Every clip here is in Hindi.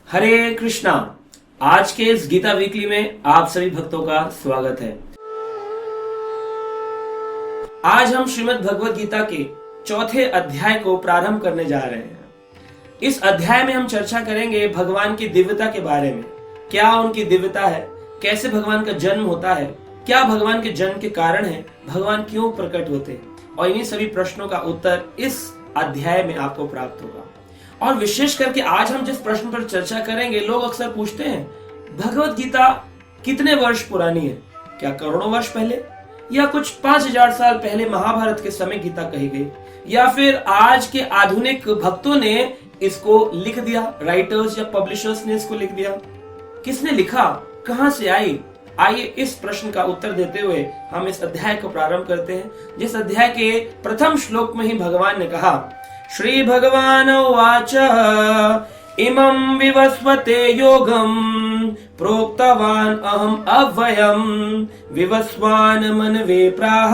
हरे कृष्णा। आज के इस गीता वीकली में आप सभी भक्तों का स्वागत है। आज हम श्रीमद् भगवद गीता के चौथे अध्याय को प्रारंभ करने जा रहे हैं। इस अध्याय में हम चर्चा करेंगे भगवान की दिव्यता के बारे में। क्या उनकी दिव्यता है, कैसे भगवान का जन्म होता है, क्या भगवान के जन्म के कारण है, भगवान क्यों प्रकट होते हैं, और इन्हीं सभी प्रश्नों का उत्तर इस अध्याय में आपको प्राप्त होगा। और विशेष करके आज हम जिस प्रश्न पर चर्चा करेंगे, लोग अक्सर पूछते हैं भगवत गीता कितने वर्ष पुरानी है? क्या करोड़ों वर्ष पहले, या कुछ 5000 साल पहले महाभारत के समय गीता कही गई, या फिर आज के आधुनिक भक्तों ने इसको लिख दिया, राइटर्स या पब्लिशर्स ने इसको लिख दिया? किसने लिखा, कहां से आई? आइए इस प्रश्न का उत्तर देते हुए हम इस अध्याय को प्रारंभ करते हैं, जिस अध्याय के प्रथम श्लोक में ही भगवान ने कहा, श्री भगवान उवाच इमं विवस्वते योगं प्रोक्तवान अहम अव्ययम विवस्वान मनवे प्राह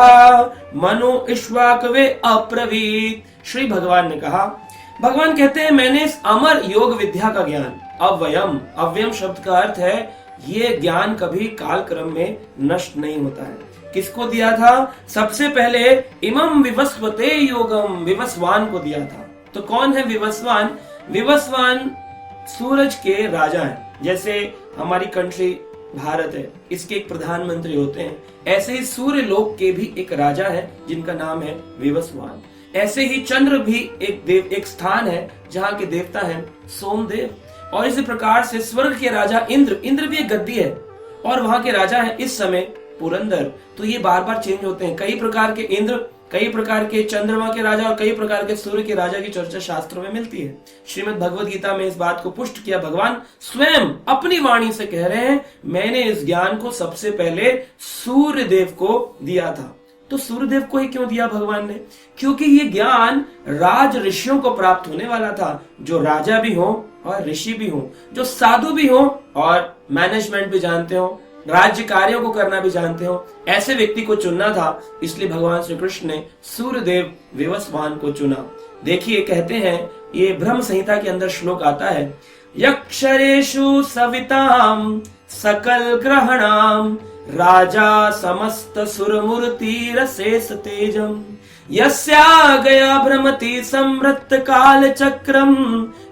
मनु इक्ष्वाकवे अब्रवीत्। श्री भगवान ने कहा, भगवान कहते हैं मैंने इस अमर योग विद्या का ज्ञान, अव्ययम, अव्ययम शब्द का अर्थ है ये ज्ञान कभी काल क्रम में नष्ट नहीं होता है। किसको दिया था? सबसे पहले इमं विवस्वते योगम, विवस्वान को दिया था। तो कौन है विवस्वान? विवस्वान सूरज के राजा हैं। जैसे हमारी कंट्री भारत है, इसके एक प्रधानमंत्री होते हैं, ऐसे ही सूर्य लोक के भी एक राजा है जिनका नाम है विवस्वान। ऐसे ही चंद्र भी एक स्थान है जहाँ के देवता है सोमदेव। और इसी प्रकार से स्वर्ग के राजा इंद्र भी एक गद्दी है और वहां के राजा है इस समय पुरंदर। तो ये बार बार चेंज होते हैं, कई प्रकार के इंद्र, कई प्रकार के चंद्रमा के राजा और कई प्रकार के सूर्य के राजा की चर्चा शास्त्रों में मिलती है। श्रीमद् भगवद गीता में इस बात को पुष्ट किया, भगवान स्वयं अपनी वाणी से कह रहे हैं मैंने इस ज्ञान को सबसे पहले सूर्य देव को दिया था। तो सूर्यदेव को ही क्यों दिया भगवान ने? क्योंकि ये ज्ञान राज ऋषियों को प्राप्त होने वाला था, जो राजा भी हो और ऋषि भी हो, जो साधु भी हो और मैनेजमेंट भी जानते हो, राज्य कार्यों को करना भी जानते हो, ऐसे व्यक्ति को चुनना था। इसलिए भगवान श्री कृष्ण ने सूर्यदेव विवस्वान को चुना। देखिए कहते हैं, ये ब्रह्म संहिता के अंदर श्लोक आता है, यक्षरेषु सविताम सकल ग्रहणाम राजा समस्त सुरमूर्तिरशेष तेजम यस्या गया भ्रमति समृत काल चक्रम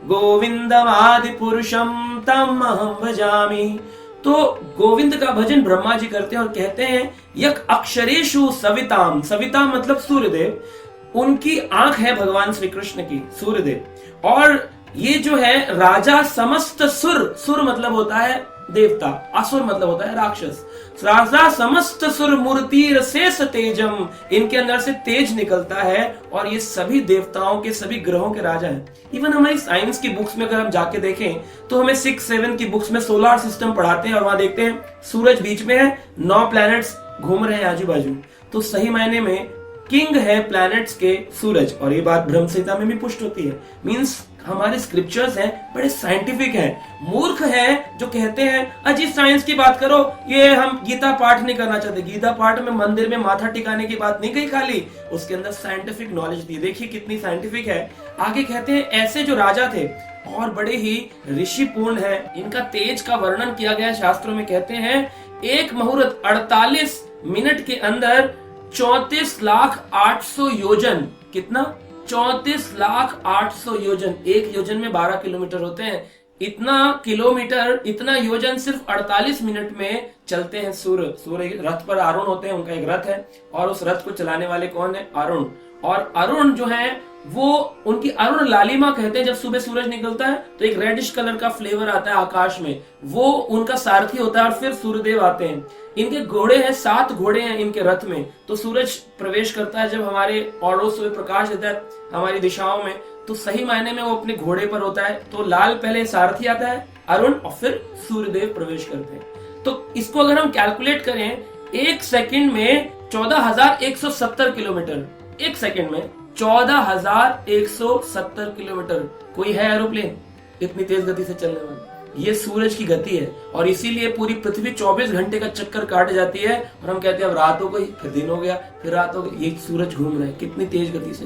गोविंदमादि पुरुषम तम अहम भजामि। तो गोविंद का भजन ब्रह्मा जी करते हैं और कहते हैं यक अक्षरेषु सविताम, सविता मतलब सूर्यदेव, उनकी आंख है भगवान श्री कृष्ण की, सूर्यदेव। और ये जो है राजा समस्त सुर मतलब होता है देवता, असुर मतलब होता है राक्षस। राजा समस्त सुर मूर्ति शेष तेजम, इनके अंदर से तेज निकलता है और ये सभी देवताओं के, सभी ग्रहों के राजा हैं। इवन हमारी साइंस की बुक्स में अगर हम जाके देखें तो हमें 6-7 की बुक्स में सोलर सिस्टम पढ़ाते हैं और वहां देखते हैं सूरज बीच में है, 9 प्लैनेट्स घूम रहे हैं आजू बाजू। तो सही मायने में किंग है प्लैनेट्स के सूरज, और ये बात ब्रह्म संहिता में भी पुष्ट होती है। मींस हमारे स्क्रिप्चर्स हैं बड़े साइंटिफिक हैं। मूर्ख हैं जो कहते हैं अजी साइंस की बात करो, ये हम गीता पाठ नहीं करना चाहते। गीता पाठ में मंदिर में माथा टिकाने की बात नहीं कही खाली, उसके अंदर साइंटिफिक नॉलेज दी। देखिए कितनी साइंटिफिक है। आगे कहते हैं ऐसे जो राजा थे और बड़े ही ऋषि पूर्ण है, इनका तेज का वर्णन किया गया शास्त्रों में। कहते हैं एक मुहूर्त 48 मिनट के अंदर 34,08,000 योजन, कितना? 34,08,000 योजन। एक योजन में 12 किलोमीटर होते हैं। इतना किलोमीटर, इतना योजन सिर्फ 48 मिनट में चलते हैं सूर्य रथ पर अरुण होते हैं, उनका एक रथ है और उस रथ को चलाने वाले कौन है? अरुण। और अरुण जो है वो उनकी अरुण लालिमा कहते हैं। जब सुबह सूरज निकलता है तो एक रेडिश कलर का फ्लेवर आता है आकाश में, वो उनका सारथी होता है। और फिर सूर्यदेव आते हैं। इनके घोड़े हैं, 7 घोड़े हैं इनके रथ में। तो सूरज प्रवेश करता है जब हमारे औरों से प्रकाश देता है हमारी दिशाओं में, तो सही मायने में वो अपने घोड़े पर होता है। तो लाल पहले सारथी आता है अरुण, और फिर सूर्यदेव प्रवेश करते हैं। तो इसको अगर हम कैलकुलेट करें, एक सेकंड में 14,170 किलोमीटर, एक सेकंड में 14,170 किलोमीटर। कोई है एरोप्लेन इतनी तेज गति से चलने वाला? ये सूरज की गति है। और इसीलिए पूरी पृथ्वी 24 घंटे का चक्कर काट जाती है और हम कहते हैं अब रात हो गई, फिर दिन हो गया, फिर रात हो गई। ये सूरज घूम रहा है कितनी तेज गति से।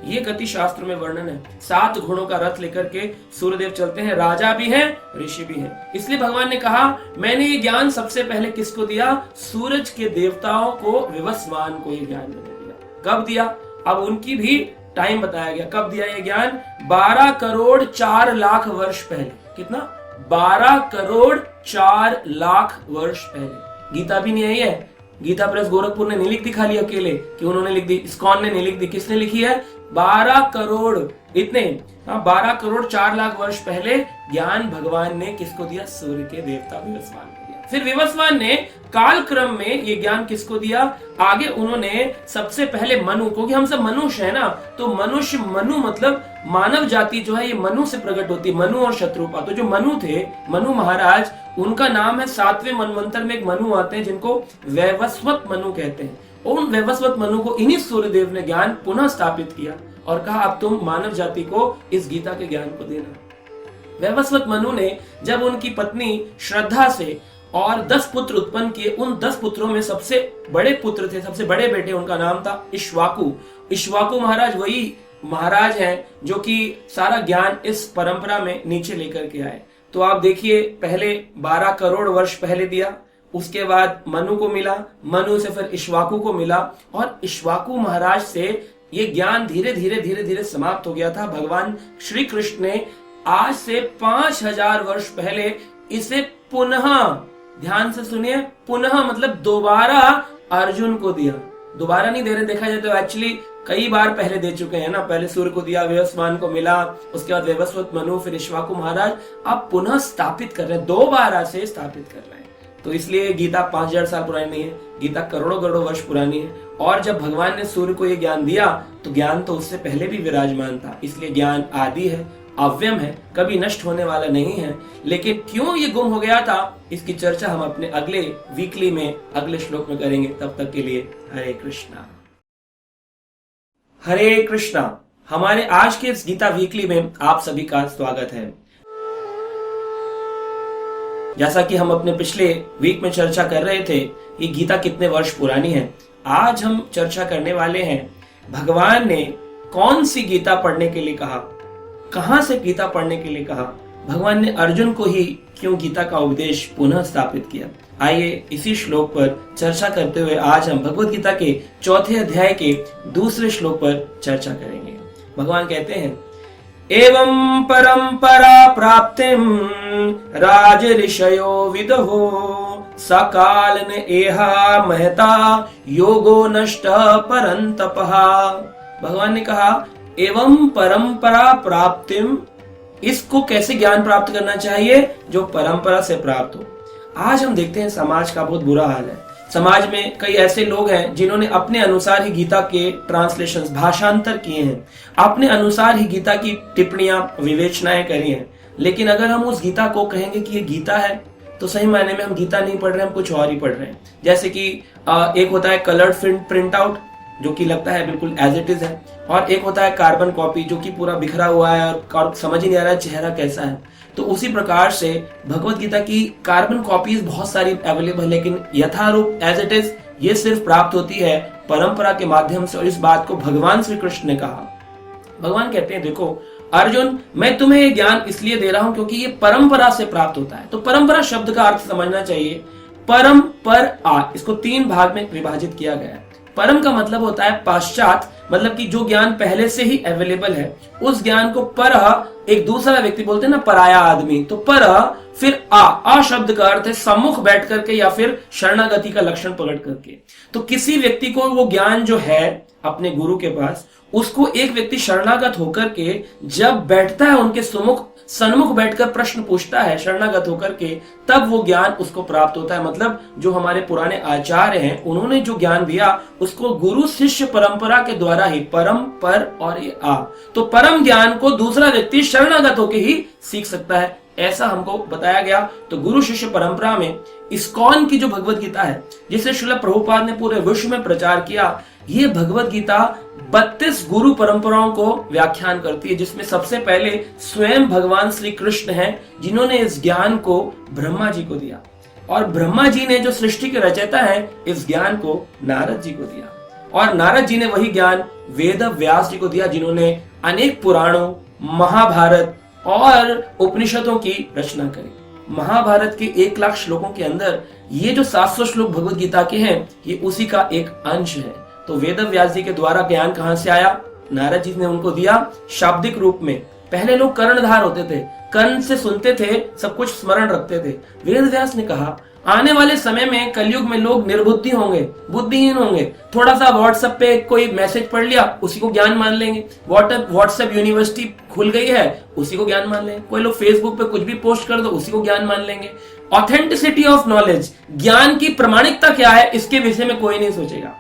ये गति शास्त्र में वर्णन है। 7 घोड़ों का रथ लेकर के सूर्यदेव चलते हैं, राजा भी हैं, ऋषि भी हैं। इसलिए भगवान ने कहा मैंने ये ज्ञान सबसे पहले किसको दिया? सूरज के देवताओं को, विवस्वान को ये ज्ञान मैंने दिया। कब दिया? अब उनकी भी टाइम बताया गया। कब दिया ये ज्ञान? 12 करोड़ 4 लाख वर्ष पहले। कितना? 12 करोड़ 4 लाख वर्ष पहले। गीता भी नहीं आई है। गीता प्रेस गोरखपुर ने नहीं लिख दी खाली अकेले कि उन्होंने लिख दी, इस्कॉन ने नहीं लिख दी। किसने लिखी है? 12 करोड़, इतने 12 करोड़ 4 लाख वर्ष पहले ज्ञान भगवान ने किसको दिया? सूर्य के देवता विवस्वान को दिया। फिर विवस्वान ने काल क्रम में ये ज्ञान किसको दिया? आगे उन्होंने सबसे पहले मनु को, कि हम सब मनुष्य है ना, तो मनुष्य, मनु मतलब मानव जाति जो है ये मनु से प्रकट होती है, मनु और शत्रुपा। तो जो मनु थे, मनु महाराज, उनका नाम है 7वें मनवंतर में एक मनु आते हैं जिनको वैवस्वत मनु कहते हैं। और उन वैवस्वत मनु को इन्हीं सूर्यदेव ने ज्ञान पुनः स्थापित किया और कहा अब तुम मानव जाति को इस गीता के ज्ञान को देना। वैवस्वत मनु ने जब उनकी पत्नी श्रद्धा से और 10 पुत्र उत्पन्न किए, उन 10 पुत्रों में सबसे बड़े पुत्र थे, सबसे बड़े बेटे, उनका नाम था इक्ष्वाकु। इक्ष्वाकु महाराज वही महाराज हैं जो कि सारा ज्ञान इस परंपरा में नीचे लेकर के आए। तो आप देखिए, पहले 12 करोड़ वर्ष पहले दिया, उसके बाद मनु को मिला, मनु से फिर इक्ष्वाकु को मिला, और इक्ष्वाकु महाराज से ये ज्ञान धीरे धीरे धीरे धीरे समाप्त हो गया था। भगवान श्री कृष्ण ने आज से 5000 वर्ष पहले इसे पुनः, ध्यान से सुनिए, पुनः मतलब दोबारा अर्जुन को दिया। दोबारा नहीं दे रहे, देखा जाए तो एक्चुअली कई बार पहले दे चुके हैं ना। पहले सूर्य को दिया, विवस्वान को मिला, उसके बाद वैवस्वत मनु, फिर इक्ष्वाकु महाराज, अब पुनः स्थापित कर रहे हैं, दोबारा से स्थापित कर रहे हैं। तो इसलिए गीता 5000 साल पुरानी नहीं है, गीता करोड़ों करोड़ों वर्ष पुरानी है। और जब भगवान ने सूर्य को ये ज्ञान दिया तो ज्ञान तो उससे पहले भी विराजमान था। इसलिए ज्ञान आदि है, अव्यम है, कभी नष्ट होने वाला नहीं है। लेकिन क्यों ये गुम हो गया था, इसकी चर्चा हम अपने अगले वीकली में, अगले श्लोक में करेंगे। तब तक के लिए हरे कृष्णा। हरे कृष्णा। हमारे आज के इस गीता वीकली में आप सभी का स्वागत है। जैसा कि हम अपने पिछले वीक में चर्चा कर रहे थे, ये गीता कितने वर्ष पुरानी है। आज हम चर्चा करने वाले हैं भगवान ने कौन सी गीता पढ़ने के लिए कहा, कहां से गीता पढ़ने के लिए कहा, भगवान ने अर्जुन को ही क्यों गीता का उपदेश पुनः स्थापित किया। आइए इसी श्लोक पर चर्चा करते हुए आज हम भगवत गीता के 4थे अध्याय के 2 श्लोक पर चर्चा करेंगे। भगवान कहते हैं, एवं परंपरा प्राप्तिम राज ऋषयो विदहो सकाल ने एहा महता योगो नष्ट परंतपहा। भगवान ने कहा एवं परंपरा प्राप्तिम, इसको कैसे ज्ञान प्राप्त करना चाहिए? जो परंपरा से प्राप्त हो। आज हम देखते हैं समाज का बहुत बुरा हाल है। समाज में कई ऐसे लोग हैं जिन्होंने अपने अनुसार ही गीता के ट्रांसलेशंस, भाषांतर किए हैं, अपने अनुसार ही गीता की टिप्पणियां, विवेचनाएं करी हैं। लेकिन अगर हम उस गीता को कहेंगे कि ये गीता है, तो सही मायने में हम गीता नहीं पढ़ रहे, हम कुछ और ही पढ़ रहे हैं। जैसे कि एक होता है कलर्ड प्रिंट आउट, जो कि लगता है बिल्कुल एज इट इज है, और एक होता है कार्बन कॉपी, जो कि पूरा बिखरा हुआ है और समझ ही नहीं आ रहा है चेहरा कैसा है। तो उसी प्रकार से भगवत गीता की कार्बन कॉपीज बहुत सारी अवेलेबल है, लेकिन यथारूप एज इट इज ये सिर्फ प्राप्त होती है परंपरा के माध्यम से। और इस बात को भगवान श्री कृष्ण ने कहा। भगवान कहते हैं, देखो अर्जुन, मैं तुम्हें ये ज्ञान इसलिए दे रहा हूं क्योंकि ये परंपरा से प्राप्त होता है। तो परंपरा शब्द का अर्थ समझना चाहिए। परम, पर, आ, इसको 3 भाग में विभाजित किया गया है। परम का मतलब होता है पाश्चात, मतलब कि जो ज्ञान पहले से ही अवेलेबल है, उस ज्ञान को पर, एक दूसरा व्यक्ति बोलते हैं ना, पराया आदमी, तो पर, फिर आ शब्द का अर्थ है सम्मुख बैठ करके या फिर शरणागति का लक्षण पकड़ करके। तो किसी व्यक्ति को वो ज्ञान जो है अपने गुरु के पास, उसको एक व्यक्ति शरणागत होकर के जब बैठता है, उनके सन्मुख बैठकर प्रश्न पूछता है शरणागत होकर के, तब वो ज्ञान उसको प्राप्त होता है। मतलब जो हमारे पुराने आचार्य हैं, उन्होंने जो ज्ञान दिया उसको गुरु शिष्य परंपरा के द्वारा ही, परम, पर और ये आ, तो परम ज्ञान को दूसरा व्यक्ति शरणागत होकर ही सीख सकता है, ऐसा हमको बताया गया। तो गुरु शिष्य परंपरा में इस्कॉन की जो भगवत गीता है, जिसे श्रील प्रभुपाद ने पूरे विश्व में प्रचार किया, ये भगवत गीता 32 गुरु परंपराओं को व्याख्यान करती है, जिसमें सबसे पहले स्वयं भगवान श्री कृष्ण हैं, जिन्होंने इस ज्ञान को ब्रह्मा जी को दिया। और ब्रह्मा जी ने, जो सृष्टि के रचयिता हैं, इस ज्ञान को नारद जी को दिया। और नारद जी ने वही ज्ञान वेद व्यास जी को दिया, जिन्होंने अनेक पुराणों, महाभारत और उपनिषदों की रचना करी। महाभारत के 1,00,000 श्लोकों के अंदर ये जो 700 श्लोक भगवत गीता के हैं, ये उसी का एक अंश है। तो वेद व्यास जी के द्वारा ज्ञान कहां से आया? नारद जी ने उनको दिया शाब्दिक रूप में। पहले लोग कर्णधार होते थे, कर्ण से सुनते थे, सब कुछ स्मरण रखते थे। वेद व्यास ने कहा आने वाले समय में कलयुग में लोग निर्बुद्धि होंगे, बुद्धिहीन होंगे। थोड़ा सा व्हाट्सएप पे कोई मैसेज पढ़ लिया, उसी को ज्ञान मान लेंगे। व्हाट्सएप यूनिवर्सिटी खुल गई है, उसी को ज्ञान मान लेंगे। कोई लोग फेसबुक पे कुछ भी पोस्ट कर दो, उसी को ज्ञान मान लेंगे। ऑथेंटिसिटी ऑफ नॉलेज, ज्ञान की प्रामाणिकता क्या है, इसके विषय में कोई नहीं सोचेगा।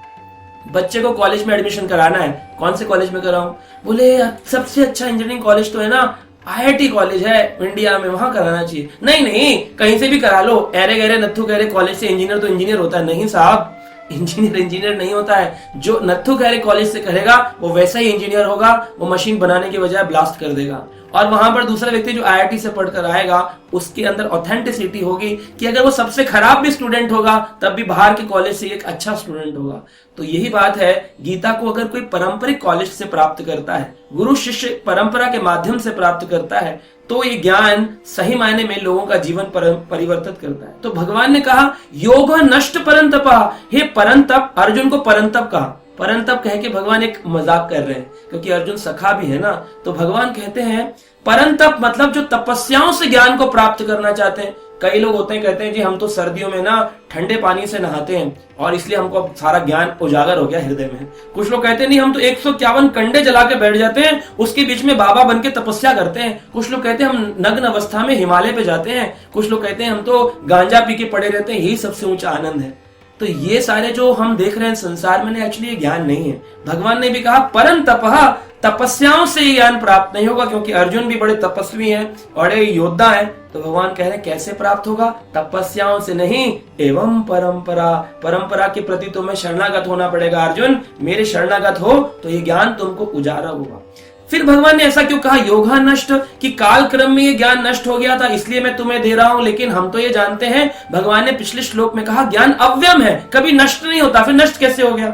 बच्चे को कॉलेज में एडमिशन कराना है, कौन से कॉलेज में कराऊं? बोले सबसे अच्छा इंजीनियरिंग कॉलेज तो है ना, IIT कॉलेज है इंडिया में, वहां कराना चाहिए। नहीं नहीं, कहीं से भी करा लो, अरे गहरे नत्थु गहरे कॉलेज से इंजीनियर तो इंजीनियर होता है? नहीं साहब, इंजीनियर नहीं होता है। जो नत्थु गहरे कॉलेज से करेगा वो वैसा ही इंजीनियर होगा, वो मशीन बनाने के बजाय ब्लास्ट कर देगा। और वहां पर दूसरा व्यक्ति जो IIT से पढ़कर आएगा, उसके अंदर ऑथेंटिसिटी होगी कि अगर वो सबसे खराब भी स्टूडेंट होगा तब भी बाहर के कॉलेज से एक अच्छा स्टूडेंट होगा। तो यही बात है, गीता को अगर कोई पारंपरिक कॉलेज से प्राप्त करता है, गुरु शिष्य परंपरा के माध्यम से प्राप्त करता है, तो ये ज्ञान सही मायने में लोगों का जीवन परिवर्तित करता है। तो भगवान ने कहा योग नष्ट परंतपा, हे परंतप, अर्जुन को परंतप कहा। परंतप कह के भगवान एक मजाक कर रहे हैं, क्योंकि अर्जुन सखा भी है ना। तो भगवान कहते हैं परंतप मतलब जो तपस्याओं से ज्ञान को प्राप्त करना चाहते हैं। कई लोग होते हैं कहते हैं जी हम तो सर्दियों में ना ठंडे पानी से नहाते हैं और इसलिए हमको अब सारा ज्ञान उजागर हो गया हृदय में। कुछ लोग कहते हैं नहीं हम तो 151 कंडे जला के बैठ जाते हैं, उसके बीच में बाबा बन के तपस्या करते हैं। कुछ लोग कहते हैं हम नग्न अवस्था में हिमालय पे जाते हैं। कुछ लोग कहते हैं हम तो गांजा पी के पड़े रहते हैं, यही सबसे ऊंचा आनंद है। तो ये सारे जो हम देख रहे हैं संसार में, एक्चुअली ये ज्ञान नहीं है। भगवान ने भी कहा परम तपः, तपस्याओं से ज्ञान प्राप्त नहीं होगा, क्योंकि अर्जुन भी बड़े तपस्वी हैं, बड़े योद्धा हैं। तो भगवान कह रहे हैं कैसे प्राप्त होगा? तपस्याओं से नहीं, एवं परंपरा, परंपरा के प्रति तुम्हें शरणागत होना पड़ेगा। अर्जुन मेरे शरणागत हो तो ये ज्ञान तुमको उजारा होगा। फिर भगवान ने ऐसा क्यों कहा योगा नष्ट, कि काल क्रम में ये ज्ञान नष्ट हो गया था इसलिए मैं तुम्हें दे रहा हूं। लेकिन हम तो ये जानते हैं, भगवान ने पिछले श्लोक में कहा ज्ञान अव्यम है, कभी नष्ट नहीं होता। फिर नष्ट कैसे हो गया?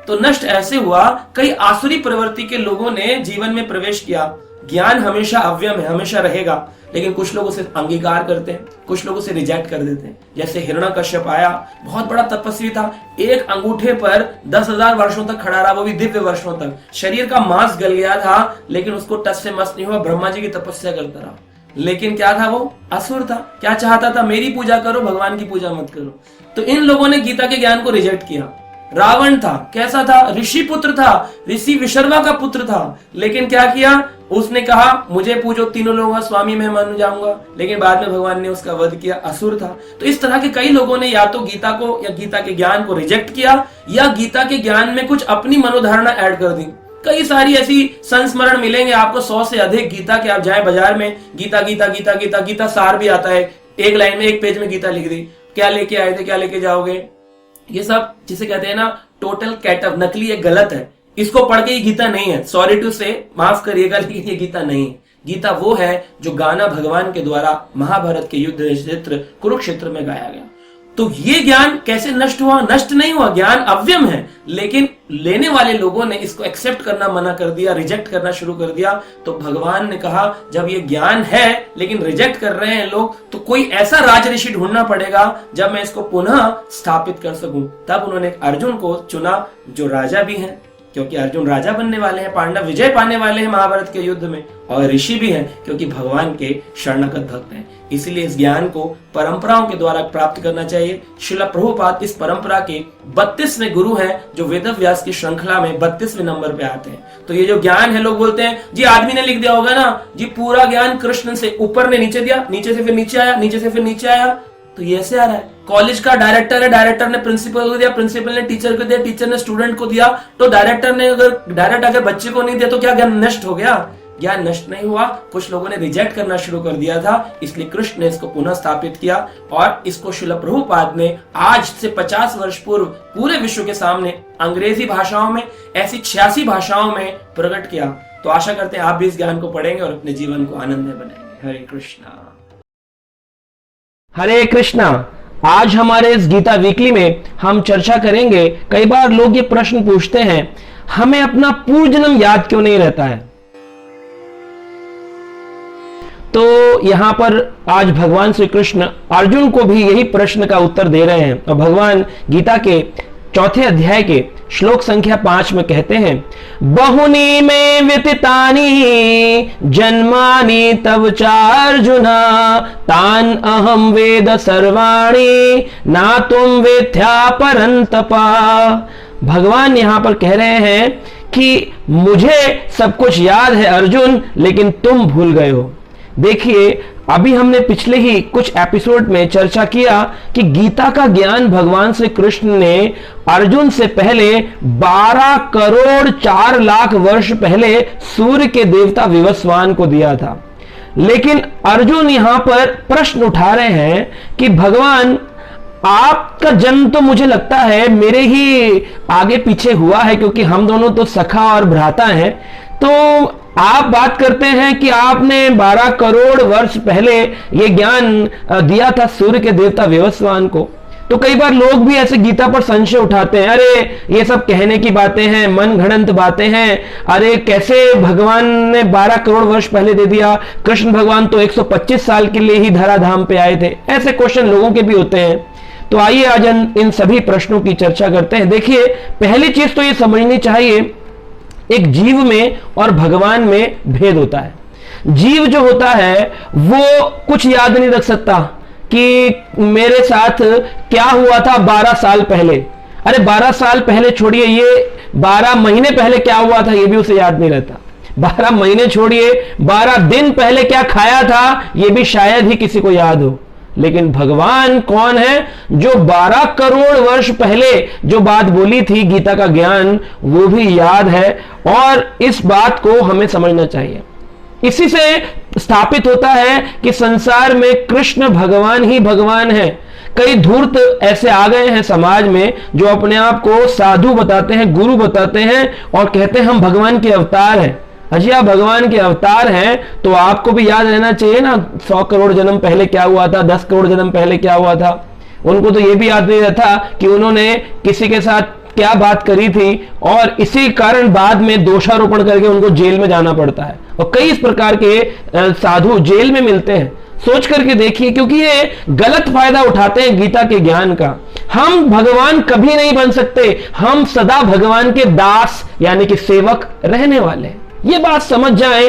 तो नष्ट ऐसे हुआ, कई आसुरी प्रवृत्ति के लोगों ने जीवन में प्रवेश किया। ज्ञान हमेशा अव्यम है, हमेशा रहेगा, लेकिन कुछ लोग उसे अंगीकार करते हैं, कुछ लोग उसे रिजेक्ट कर देते हैं। जैसे हिरण्यकश्यप आया, बहुत बड़ा तपस्वी था, एक अंगूठे पर 10,000 वर्षों तक खड़ा रहा, वो भी दिव्य वर्षों तक। शरीर का मांस गल गया था, लेकिन उसको टस से मस नहीं हुआ, ब्रह्मा जी की तपस्या करता रहा। लेकिन क्या था वो? असुर था। क्या चाहता था? मेरी पूजा करो, भगवान की पूजा मत करो। तो इन लोगों ने गीता के ज्ञान को रिजेक्ट किया। रावण था, कैसा था? ऋषि पुत्र था, ऋषि विशर्वा का पुत्र था, लेकिन क्या किया? उसने कहा मुझे पूजो, तीनों लोगों का स्वामी मैं मान जाऊंगा। लेकिन बाद में भगवान ने उसका वध किया, असुर था। तो इस तरह के कई लोगों ने या तो गीता को या गीता के ज्ञान को रिजेक्ट किया, या गीता के ज्ञान में कुछ अपनी मनोधारणा ऐड कर दी। कई सारी ऐसी संस्मरण मिलेंगे आपको, 100 से अधिक गीता के। आप जाए बाजार में, गीता गीता गीता गीता गीता सार भी आता है, एक लाइन में, एक पेज में गीता लिख दी, क्या लेके आए थे, क्या लेके जाओगे। ये सब जिसे कहते हैं ना टोटल कैटअप, नकली है, गलत है। इसको पढ़ के ये गीता नहीं है, सॉरी टू से, माफ करिएगा, लेकिन ये गीता नहीं है। गीता वो है जो गाना भगवान के द्वारा महाभारत के युद्ध क्षेत्र कुरुक्षेत्र में गाया गया। तो ये ज्ञान कैसे नष्ट हुआ? नष्ट नहीं हुआ, ज्ञान अव्यम है, लेकिन लेने वाले लोगों ने इसको एक्सेप्ट करना मना कर दिया, रिजेक्ट करना शुरू कर दिया। तो भगवान ने कहा जब ये ज्ञान है लेकिन रिजेक्ट कर रहे हैं लोग, तो कोई ऐसा राज ऋषि ढूंढना पड़ेगा जब मैं इसको पुनः स्थापित कर सकूं। तब उन्होंने अर्जुन को चुना, जो राजा भी हैं, क्योंकि अर्जुन राजा बनने वाले हैं, पांडव विजय पाने वाले हैं महाभारत के युद्ध में, और ऋषि भी हैं क्योंकि भगवान के शरणागत भक्त हैं। इसलिए इस ज्ञान को परंपराओं के द्वारा प्राप्त करना चाहिए। श्रील प्रभुपाद इस परंपरा के 32वें गुरु हैं, जो वेद व्यास की श्रृंखला में 32वें नंबर पे आते हैं। तो ये जो ज्ञान है, लोग बोलते हैं जी आदमी ने लिख दिया होगा ना जी, पूरा ज्ञान कृष्ण से ऊपर ने नीचे दिया, नीचे से फिर नीचे आया, नीचे से फिर नीचे आया। तो ये ऐसे आ रहा है। कॉलेज का डायरेक्टर है, डायरेक्टर ने प्रिंसिपल को दिया, प्रिंसिपल ने टीचर को दिया, टीचर ने स्टूडेंट को दिया। तो डायरेक्टर ने अगर बच्चे को नहीं दिया तो क्या ज्ञान नष्ट हो गया? ज्ञान नष्ट नहीं हुआ, कुछ लोगों ने रिजेक्ट करना शुरू कर दिया था, इसलिए कृष्ण ने इसको पुनः स्थापित किया। और इसको श्रील प्रभुपाद ने आज से 50 वर्ष पूर्व पूरे विश्व के सामने अंग्रेजी भाषाओं में, ऐसी 86 भाषाओं में प्रकट किया। तो आशा करते हैं आप भी इस ज्ञान को पढ़ेंगे और अपने जीवन को आनंद में बनाएंगे। हरे कृष्णा। हरे कृष्णा। आज हमारे इस गीता वीकली में हम चर्चा करेंगे, कई बार लोग ये प्रश्न पूछते हैं, हमें अपना पूर्व जन्म याद क्यों नहीं रहता है। तो यहां पर आज भगवान श्री कृष्ण अर्जुन को भी यही प्रश्न का उत्तर दे रहे हैं। और भगवान गीता के चौथे अध्याय के श्लोक संख्या 5 में कहते हैं, बहुनी में व्यतीतानि जन्मानि तव चार्जुना तान अहम वेद सर्वाणि ना तुम वेत्या परंतपा। भगवान यहां पर कह रहे हैं कि मुझे सब कुछ याद है अर्जुन, लेकिन तुम भूल गए हो। देखिए, अभी हमने पिछले ही कुछ एपिसोड में चर्चा किया कि गीता का ज्ञान भगवान श्री कृष्ण ने अर्जुन से पहले 12 करोड़ 4 लाख वर्ष पहले सूर्य के देवता विवस्वान को दिया था। लेकिन अर्जुन यहां पर प्रश्न उठा रहे हैं कि भगवान, आपका जन्म तो मुझे लगता है मेरे ही आगे पीछे हुआ है, क्योंकि हम दोनों तो सखा और भ्राता हैं। तो आप बात करते हैं कि आपने 12 करोड़ वर्ष पहले ये ज्ञान दिया था सूर्य के देवता विवस्वान को। तो कई बार लोग भी ऐसे गीता पर संशय उठाते हैं, अरे ये सब कहने की बातें हैं, मन घड़ंत बातें हैं, अरे कैसे भगवान ने 12 करोड़ वर्ष पहले दे दिया, कृष्ण भगवान तो 125 साल के लिए ही धराधाम पे आए थे। ऐसे क्वेश्चन लोगों के भी होते हैं। तो आइए आज इन सभी प्रश्नों की चर्चा करते हैं। देखिए, पहली चीज तो ये समझनी चाहिए, एक जीव में और भगवान में भेद होता है। जीव जो होता है वो कुछ याद नहीं रख सकता कि मेरे साथ क्या हुआ था 12 साल पहले। अरे 12 साल पहले छोड़िए, ये 12 महीने पहले क्या हुआ था ये भी उसे याद नहीं रहता। 12 महीने छोड़िए, 12 दिन पहले क्या खाया था ये भी शायद ही किसी को याद हो। लेकिन भगवान कौन है? जो 12 करोड़ वर्ष पहले जो बात बोली थी, गीता का ज्ञान वो भी याद है। और इस बात को हमें समझना चाहिए। इसी से स्थापित होता है कि संसार में कृष्ण भगवान ही भगवान है। कई धूर्त ऐसे आ गए हैं समाज में जो अपने आप को साधु बताते हैं, गुरु बताते हैं और कहते हैं हम भगवान के अवतार हैं। अजी, आप भगवान के अवतार हैं तो आपको भी याद रहना चाहिए ना 100 करोड़ जन्म पहले क्या हुआ था, 10 करोड़ जन्म पहले क्या हुआ था। उनको तो यह भी याद नहीं रहता कि उन्होंने किसी के साथ क्या बात करी थी, और इसी कारण बाद में दोषारोपण करके उनको जेल में जाना पड़ता है। और कई इस प्रकार के साधु जेल में मिलते हैं। सोच करके देखिए, क्योंकि ये गलत फायदा उठाते हैं गीता के ज्ञान का। हम भगवान कभी नहीं बन सकते, हम सदा भगवान के दास यानी कि सेवक रहने वाले हैं। ये बात समझ जाए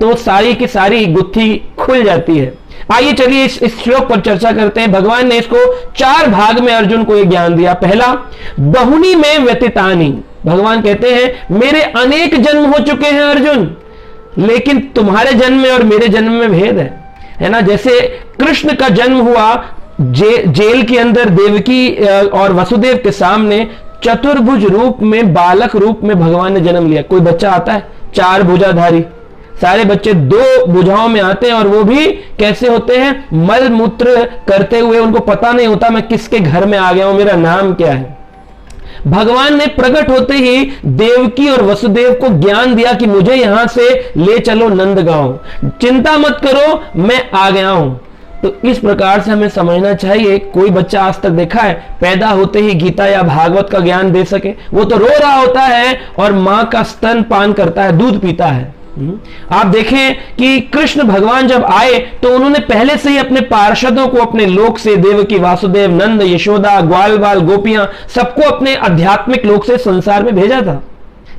तो सारी की सारी गुत्थी खुल जाती है। आइए चलिए इस श्लोक पर चर्चा करते हैं। भगवान ने इसको 4 भाग में अर्जुन को एक ज्ञान दिया। पहला, बहुनी में व्यतीतानि। भगवान कहते हैं मेरे अनेक जन्म हो चुके हैं अर्जुन, लेकिन तुम्हारे जन्म में और मेरे जन्म में भेद है ना। जैसे कृष्ण का जन्म हुआ जेल के अंदर देवकी और वसुदेव के सामने, चतुर्भुज रूप में, बालक रूप में भगवान ने जन्म लिया। कोई बच्चा आता है 4 भुजाधारी, सारे बच्चे 2 भुजाओं में आते हैं और वो भी कैसे होते हैं? मल मूत्र करते हुए। उनको पता नहीं होता मैं किसके घर में आ गया हूं, मेरा नाम क्या है। भगवान ने प्रकट होते ही देवकी और वसुदेव को ज्ञान दिया कि मुझे यहां से ले चलो नंदगांव, चिंता मत करो मैं आ गया हूं। तो इस प्रकार से हमें समझना चाहिए, कोई बच्चा आज तक देखा है पैदा होते ही गीता या भागवत का ज्ञान दे सके? वो तो रो रहा होता है और मां का स्तन पान करता है, दूध पीता है। आप देखें कि कृष्ण भगवान जब आए तो उन्होंने पहले से ही अपने पार्षदों को अपने लोक से, देवकी, वासुदेव, नंद, यशोदा, ग्वाल बाल, गोपियां, सबको अपने आध्यात्मिक लोक से संसार में भेजा था।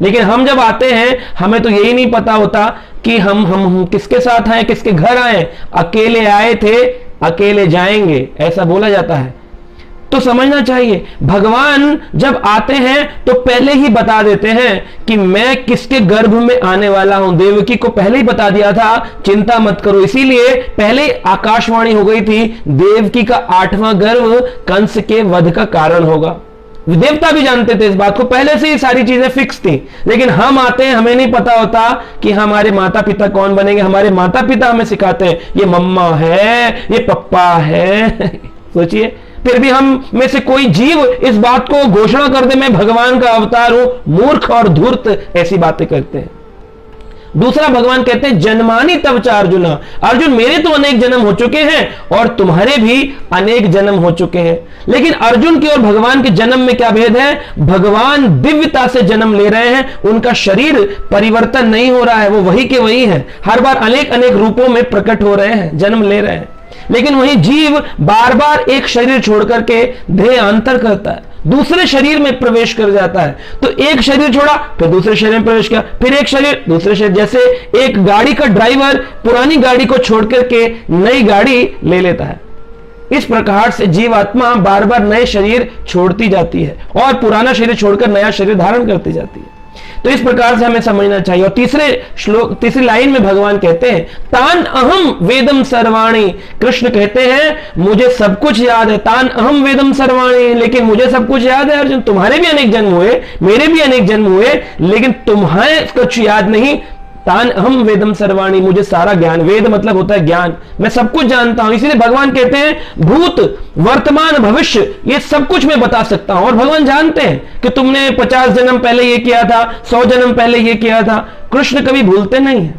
लेकिन हम जब आते हैं हमें तो यही नहीं पता होता कि हम किसके साथ आए, किसके घर आए। अकेले आए थे, अकेले जाएंगे, ऐसा बोला जाता है। तो समझना चाहिए, भगवान जब आते हैं तो पहले ही बता देते हैं कि मैं किसके गर्भ में आने वाला हूं। देवकी को पहले ही बता दिया था, चिंता मत करो। इसीलिए पहले आकाशवाणी हो गई थी, देवकी का 8वां गर्भ कंस के वध का कारण होगा। देवता भी जानते थे इस बात को, पहले से ही सारी चीजें फिक्स थी। लेकिन हम आते हैं, हमें नहीं पता होता कि हमारे माता पिता कौन बनेंगे। हमारे माता पिता हमें सिखाते हैं ये मम्मा है, ये पप्पा है। सोचिए, फिर भी हम में से कोई जीव इस बात को घोषणा कर दे मैं भगवान का अवतार हूं। मूर्ख और धूर्त ऐसी बातें करते हैं। दूसरा भगवान कहते हैं जन्मानि तव च अर्जुन, अर्जुन मेरे तो अनेक जन्म हो चुके हैं और तुम्हारे भी अनेक जन्म हो चुके हैं। लेकिन अर्जुन के और भगवान के जन्म में क्या भेद है? भगवान दिव्यता से जन्म ले रहे हैं, उनका शरीर परिवर्तन नहीं हो रहा है, वो वही के वही है, हर बार अनेक अनेक रूपों में प्रकट हो रहे हैं, जन्म ले रहे हैं। लेकिन वही जीव बार बार एक शरीर छोड़ करके देहांतर करता है, दूसरे शरीर में प्रवेश कर जाता है। तो एक शरीर छोड़ा, फिर दूसरे शरीर में प्रवेश किया, फिर एक शरीर दूसरे शरीर, जैसे एक गाड़ी का ड्राइवर पुरानी गाड़ी को छोड़ करके नई गाड़ी ले लेता है, इस प्रकार से जीवात्मा बार बार नए शरीर छोड़ती जाती है और पुराना शरीर छोड़कर नया शरीर धारण करती जाती है। तो इस प्रकार से हमें समझना चाहिए। और तीसरी लाइन में भगवान कहते हैं तान अहम वेदम सर्वाणी, कृष्ण कहते हैं मुझे सब कुछ याद है। तान अहम वेदम सर्वाणी, लेकिन मुझे सब कुछ याद है अर्जुन, तुम्हारे भी अनेक जन्म हुए, मेरे भी अनेक जन्म हुए, लेकिन तुम्हारे कुछ याद नहीं। तान अहम वेदम सर्वाणी, मुझे सारा ज्ञान, वेद मतलब होता है ज्ञान, मैं सब कुछ जानता हूं। इसीलिए भगवान कहते हैं भूत वर्तमान भविष्य ये सब कुछ मैं बता सकता हूं। और भगवान जानते हैं कि तुमने 50 जन्म पहले ये किया था, 100 जन्म पहले ये किया था। कृष्ण कभी भूलते नहीं है।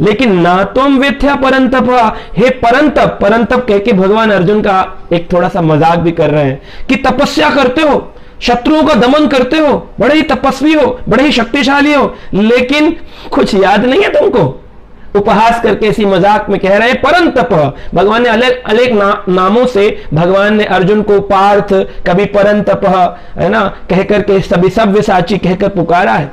लेकिन ना तुम वेथ्या परंतप, हे परंतप, परंतप कह के भगवान अर्जुन का एक थोड़ा सा मजाक भी कर रहे हैं कि तपस्या करते हो, शत्रुओं का दमन करते हो, बड़े ही तपस्वी हो, बड़े ही शक्तिशाली हो, लेकिन कुछ याद नहीं है तुमको। उपहास करके इसी मजाक में कह रहे हैं परंतप। भगवान ने अलग अलग नामों से भगवान ने अर्जुन को पार्थ, कभी परंतप है ना कह करके, सभी सव्यसाची कहकर पुकारा है।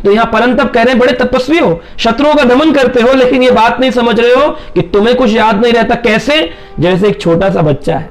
तो यहां परंतप कह रहे हैं बड़े तपस्वी हो, शत्रुओं का दमन करते हो, लेकिन ये बात नहीं समझ रहे हो कि तुम्हें कुछ याद नहीं रहता। कैसे? जैसे एक छोटा सा बच्चा है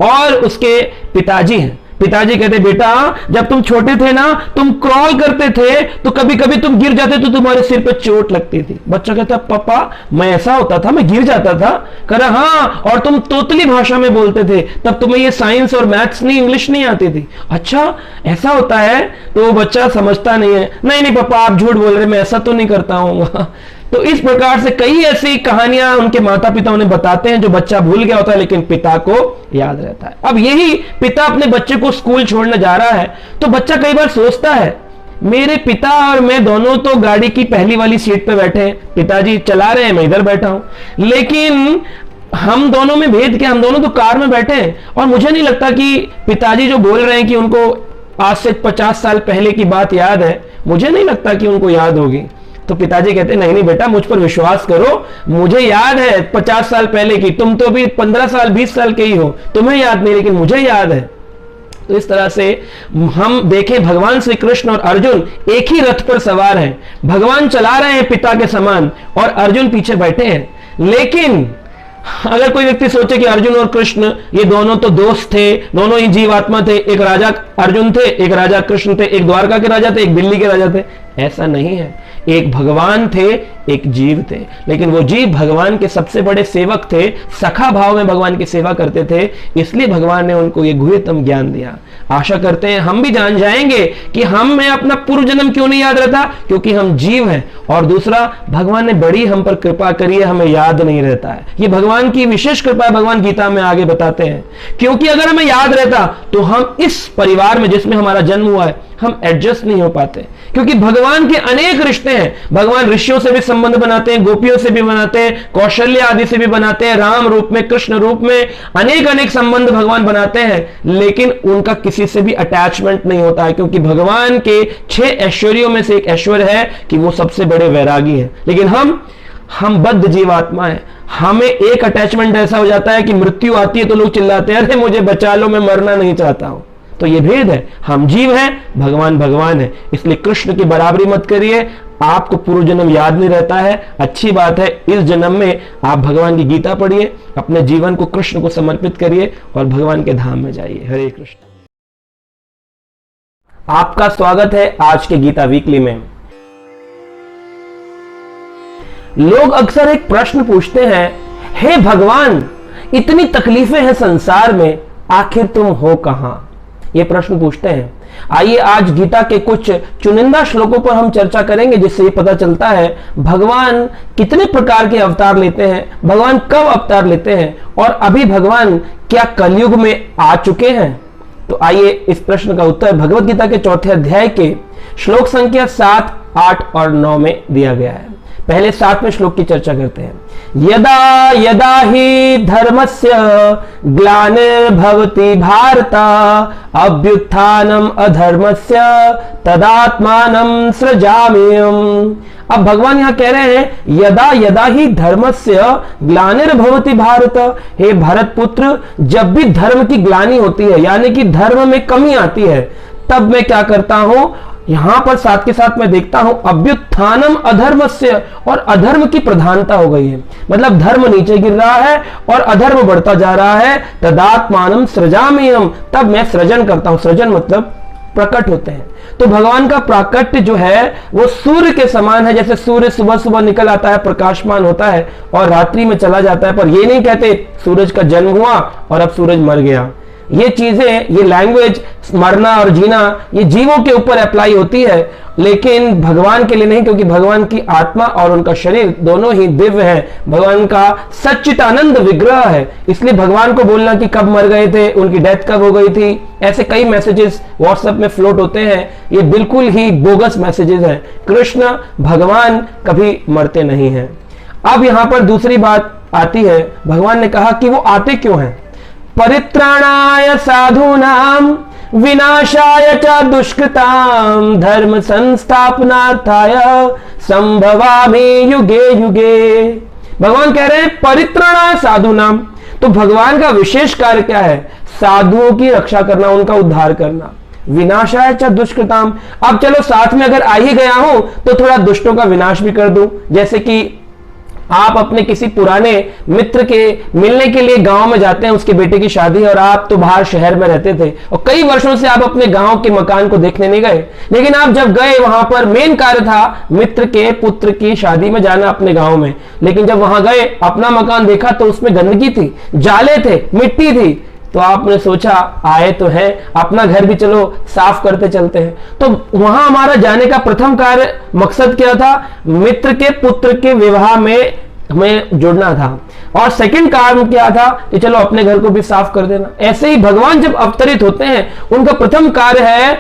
और उसके पिताजी हैं। पिताजी कहते बेटा जब तुम छोटे थे ना, तुम क्रॉल करते थे तो कभी कभी तुम गिर जाते तो तुम्हारे सिर पे चोट लगती थी। बच्चा कहता पापा मैं ऐसा होता था, मैं गिर जाता था। कह रहा हाँ, और तुम तोतली भाषा में बोलते थे, तब तुम्हें ये साइंस और मैथ्स नहीं, इंग्लिश नहीं आती थी। अच्छा ऐसा होता है? तो वो बच्चा समझता नहीं है, नहीं नहीं पापा आप झूठ बोल रहे, मैं ऐसा तो नहीं करता हूँ। तो इस प्रकार से कई ऐसी कहानियां उनके माता पिता उन्हें बताते हैं जो बच्चा भूल गया होता है लेकिन पिता को याद रहता है। अब यही पिता अपने बच्चे को स्कूल छोड़ने जा रहा है तो बच्चा कई बार सोचता है मेरे पिता और मैं दोनों तो गाड़ी की पहली वाली सीट पे बैठे हैं, पिताजी चला रहे हैं, मैं इधर बैठा हूं, लेकिन हम दोनों में भेद क्या, हम दोनों तो कार में बैठे हैं और मुझे नहीं लगता कि पिताजी जो बोल रहे हैं कि उनको आज से 50 साल पहले की बात याद है, मुझे नहीं लगता कि उनको याद होगी। तो पिताजी कहते हैं नहीं नहीं बेटा मुझ पर विश्वास करो, मुझे याद है 50 साल पहले की, तुम तो भी 15 साल 20 साल के ही हो, तुम्हें याद नहीं लेकिन मुझे याद है। तो इस तरह से हम देखें भगवान श्री कृष्ण और अर्जुन एक ही रथ पर सवार हैं, भगवान चला रहे हैं पिता के समान और अर्जुन पीछे बैठे हैं। लेकिन अगर कोई व्यक्ति सोचे कि अर्जुन और कृष्ण ये दोनों तो दोस्त थे, दोनों ही जीवात्मा थे, एक राजा अर्जुन थे, एक राजा कृष्ण थे, एक द्वारका के राजा थे, एक दिल्ली के राजा थे, ऐसा नहीं है। एक भगवान थे, एक जीव थे, लेकिन वो जीव भगवान के सबसे बड़े सेवक थे, सखा भाव में भगवान की सेवा करते थे, इसलिए भगवान ने उनको ये गुह्यतम ज्ञान दिया। आशा करते हैं हम भी जान जाएंगे कि हमें अपना पूर्व जन्म क्यों नहीं याद रहता, क्योंकि हम जीव हैं, और दूसरा भगवान ने बड़ी हम पर कृपा करी है, हमें याद नहीं रहता है। ये भगवान की विशेष कृपा है, भगवान गीता में आगे बताते हैं। क्योंकि अगर हमें याद रहता तो हम इस परिवार में जिसमें हमारा जन्म हुआ है हम एडजस्ट नहीं हो पाते, क्योंकि भगवान के अनेक रिश्ते हैं। भगवान ऋषियों से भी संबंध बनाते हैं, गोपियों से भी बनाते हैं, कौशल्य आदि से भी बनाते हैं, राम रूप में, कृष्ण रूप में अनेक अनेक संबंध भगवान बनाते हैं, लेकिन उनका किसी से भी अटैचमेंट नहीं होता है, क्योंकि भगवान के 6 ऐश्वर्यों में से एक ऐश्वर्य है कि वो सबसे बड़े वैरागी है। लेकिन हम बद्ध जीवात्मा है, हमें एक अटैचमेंट ऐसा हो जाता है कि मृत्यु आती है तो लोग चिल्लाते हैं अरे मुझे बचा लो, मैं मरना नहीं चाहता हूं। तो ये भेद है, हम जीव हैं, भगवान भगवान है। इसलिए कृष्ण की बराबरी मत करिए। आपको पूर्व जन्म याद नहीं रहता है, अच्छी बात है, इस जन्म में आप भगवान की गीता पढ़िए, अपने जीवन को कृष्ण को समर्पित करिए और भगवान के धाम में जाइए। हरे कृष्ण। आपका स्वागत है आज के गीता वीकली में। लोग अक्सर एक प्रश्न पूछते हैं, हे भगवान इतनी तकलीफें हैं संसार में, आखिर तुम हो कहां? ये प्रश्न पूछते हैं। आइए आज गीता के कुछ चुनिंदा श्लोकों पर हम चर्चा करेंगे, जिससे ये पता चलता है भगवान कितने प्रकार के अवतार लेते हैं, भगवान कब अवतार लेते हैं और अभी भगवान क्या कलयुग में आ चुके हैं। तो आइए इस प्रश्न का उत्तर भगवत गीता के 4थे अध्याय के श्लोक संख्या 7, 8 और 9 में दिया गया है। पहले 7वें श्लोक की चर्चा करते हैं। यदा यदा ही धर्मस्य ग्लानिर्भवति भारत अभ्युत्थानम अधर्मस्य तदात्मानं सृजाम्यहम्। अब भगवान यहां कह रहे हैं यदा यदा ही धर्मस्य ग्लानिर्भवति भारत, हे भरत पुत्र, जब भी धर्म की ग्लानि होती है यानी कि धर्म में कमी आती है, तब मैं क्या करता हूं, यहां पर साथ के साथ मैं देखता हूं अभ्युत्थानम अधर्मस्य, और अधर्म की प्रधानता हो गई है, मतलब धर्म नीचे गिर रहा है और अधर्म बढ़ता जा रहा है। तदात्मानं सृजाम्यहम्, तब मैं सृजन करता हूं। सृजन मतलब प्रकट होते हैं। तो भगवान का प्राकट्य जो है वो सूर्य के समान है। जैसे सूर्य सुबह सुबह निकल आता है, प्रकाशमान होता है और रात्रि में चला जाता है, पर ये नहीं कहते सूरज का जन्म हुआ और अब सूरज मर गया। ये चीजें, ये लैंग्वेज, मरना और जीना, ये जीवों के ऊपर अप्लाई होती है, लेकिन भगवान के लिए नहीं, क्योंकि भगवान की आत्मा और उनका शरीर दोनों ही दिव्य है। भगवान का सच्चिदानंद विग्रह है, इसलिए भगवान को बोलना कि कब मर गए थे, उनकी डेथ कब हो गई थी, ऐसे कई मैसेजेस व्हाट्सएप में फ्लोट होते हैं, ये बिल्कुल ही बोगस मैसेजेस हैं। कृष्ण भगवान कभी मरते नहीं हैं। अब यहां पर दूसरी बात आती है, भगवान ने कहा कि वो आते क्यों हैं। परित्राणाय साधूनां विनाशाय च दुष्कृतां धर्म संस्थापनार्थाय संभवामि युगे युगे। भगवान कह रहे हैं परित्राणाय साधूनां, तो भगवान का विशेष कार्य क्या है, साधुओं की रक्षा करना, उनका उद्धार करना। विनाशाय च दुष्कृतां, अब चलो साथ में अगर आ ही गया हूं तो थोड़ा दुष्टों का विनाश भी कर दूं। जैसे कि आप अपने किसी पुराने मित्र के मिलने के लिए गांव में जाते हैं, उसके बेटे की शादी, और आप तो बाहर शहर में रहते थे और कई वर्षों से आप अपने गांव के मकान को देखने नहीं गए, लेकिन आप जब गए वहां पर मेन कार्य था मित्र के पुत्र की शादी में जाना अपने गांव में, लेकिन जब वहां गए अपना मकान देखा तो उसमें गंदगी थी, जाले थे, मिट्टी थी, तो आपने सोचा आए तो है, अपना घर भी चलो साफ करते चलते हैं। तो वहां हमारा जाने का प्रथम कार्य मकसद क्या था, मित्र के पुत्र के विवाह में हमें जुड़ना था, और सेकंड कार्य क्या था कि चलो अपने घर को भी साफ कर देना। ऐसे ही भगवान जब अवतरित होते हैं उनका प्रथम कार्य है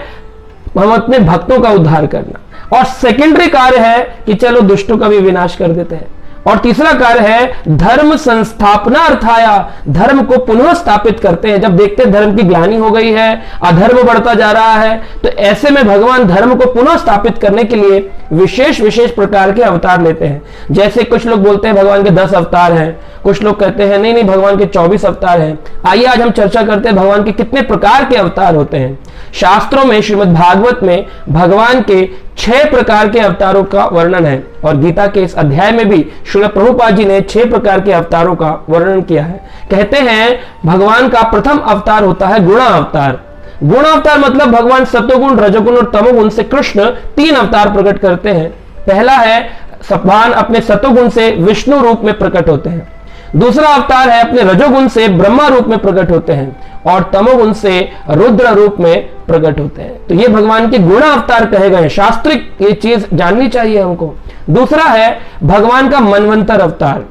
हम अपने भक्तों का उद्धार करना, और सेकेंडरी कार्य है कि चलो दुष्टों का भी विनाश कर देते हैं, और तीसरा कार्य है धर्म संस्थापना अर्थाया, धर्म को पुनः स्थापित करते हैं। जब देखते हैं धर्म की ग्लानि हो गई है, अधर्म बढ़ता जा रहा है, तो ऐसे में भगवान धर्म को पुनः स्थापित करने के लिए विशेष विशेष प्रकार के अवतार लेते हैं। जैसे कुछ लोग बोलते हैं भगवान के 10 अवतार हैं, कुछ लोग कहते हैं नहीं नहीं भगवान के 24 अवतार हैं। आइए आज हम चर्चा करते हैं भगवान के कितने प्रकार के अवतार होते हैं। शास्त्रों में श्रीमद् भागवत में भगवान के 6 प्रकार के अवतारों का वर्णन है, और गीता के इस अध्याय में भी श्रील प्रभुपाद जी ने 6 प्रकार के अवतारों का वर्णन किया है। कहते हैं भगवान का प्रथम अवतार होता है गुणा अवतार। गुणा अवतार मतलब भगवान सत्वगुण, रजोगुण और तमोगुण से कृष्ण 3 अवतार प्रकट करते हैं। पहला है भगवान अपने सत्वगुण से विष्णु रूप में प्रकट होते हैं, दूसरा अवतार है अपने रजोगुण से ब्रह्मा रूप में प्रकट होते हैं, और तमोगुण से रुद्र रूप में प्रकट होते हैं। तो ये भगवान के गुणा अवतार कहे गए हैं, शास्त्रिक ये चीज जाननी चाहिए हमको। दूसरा है भगवान का मनवंतर अवतार।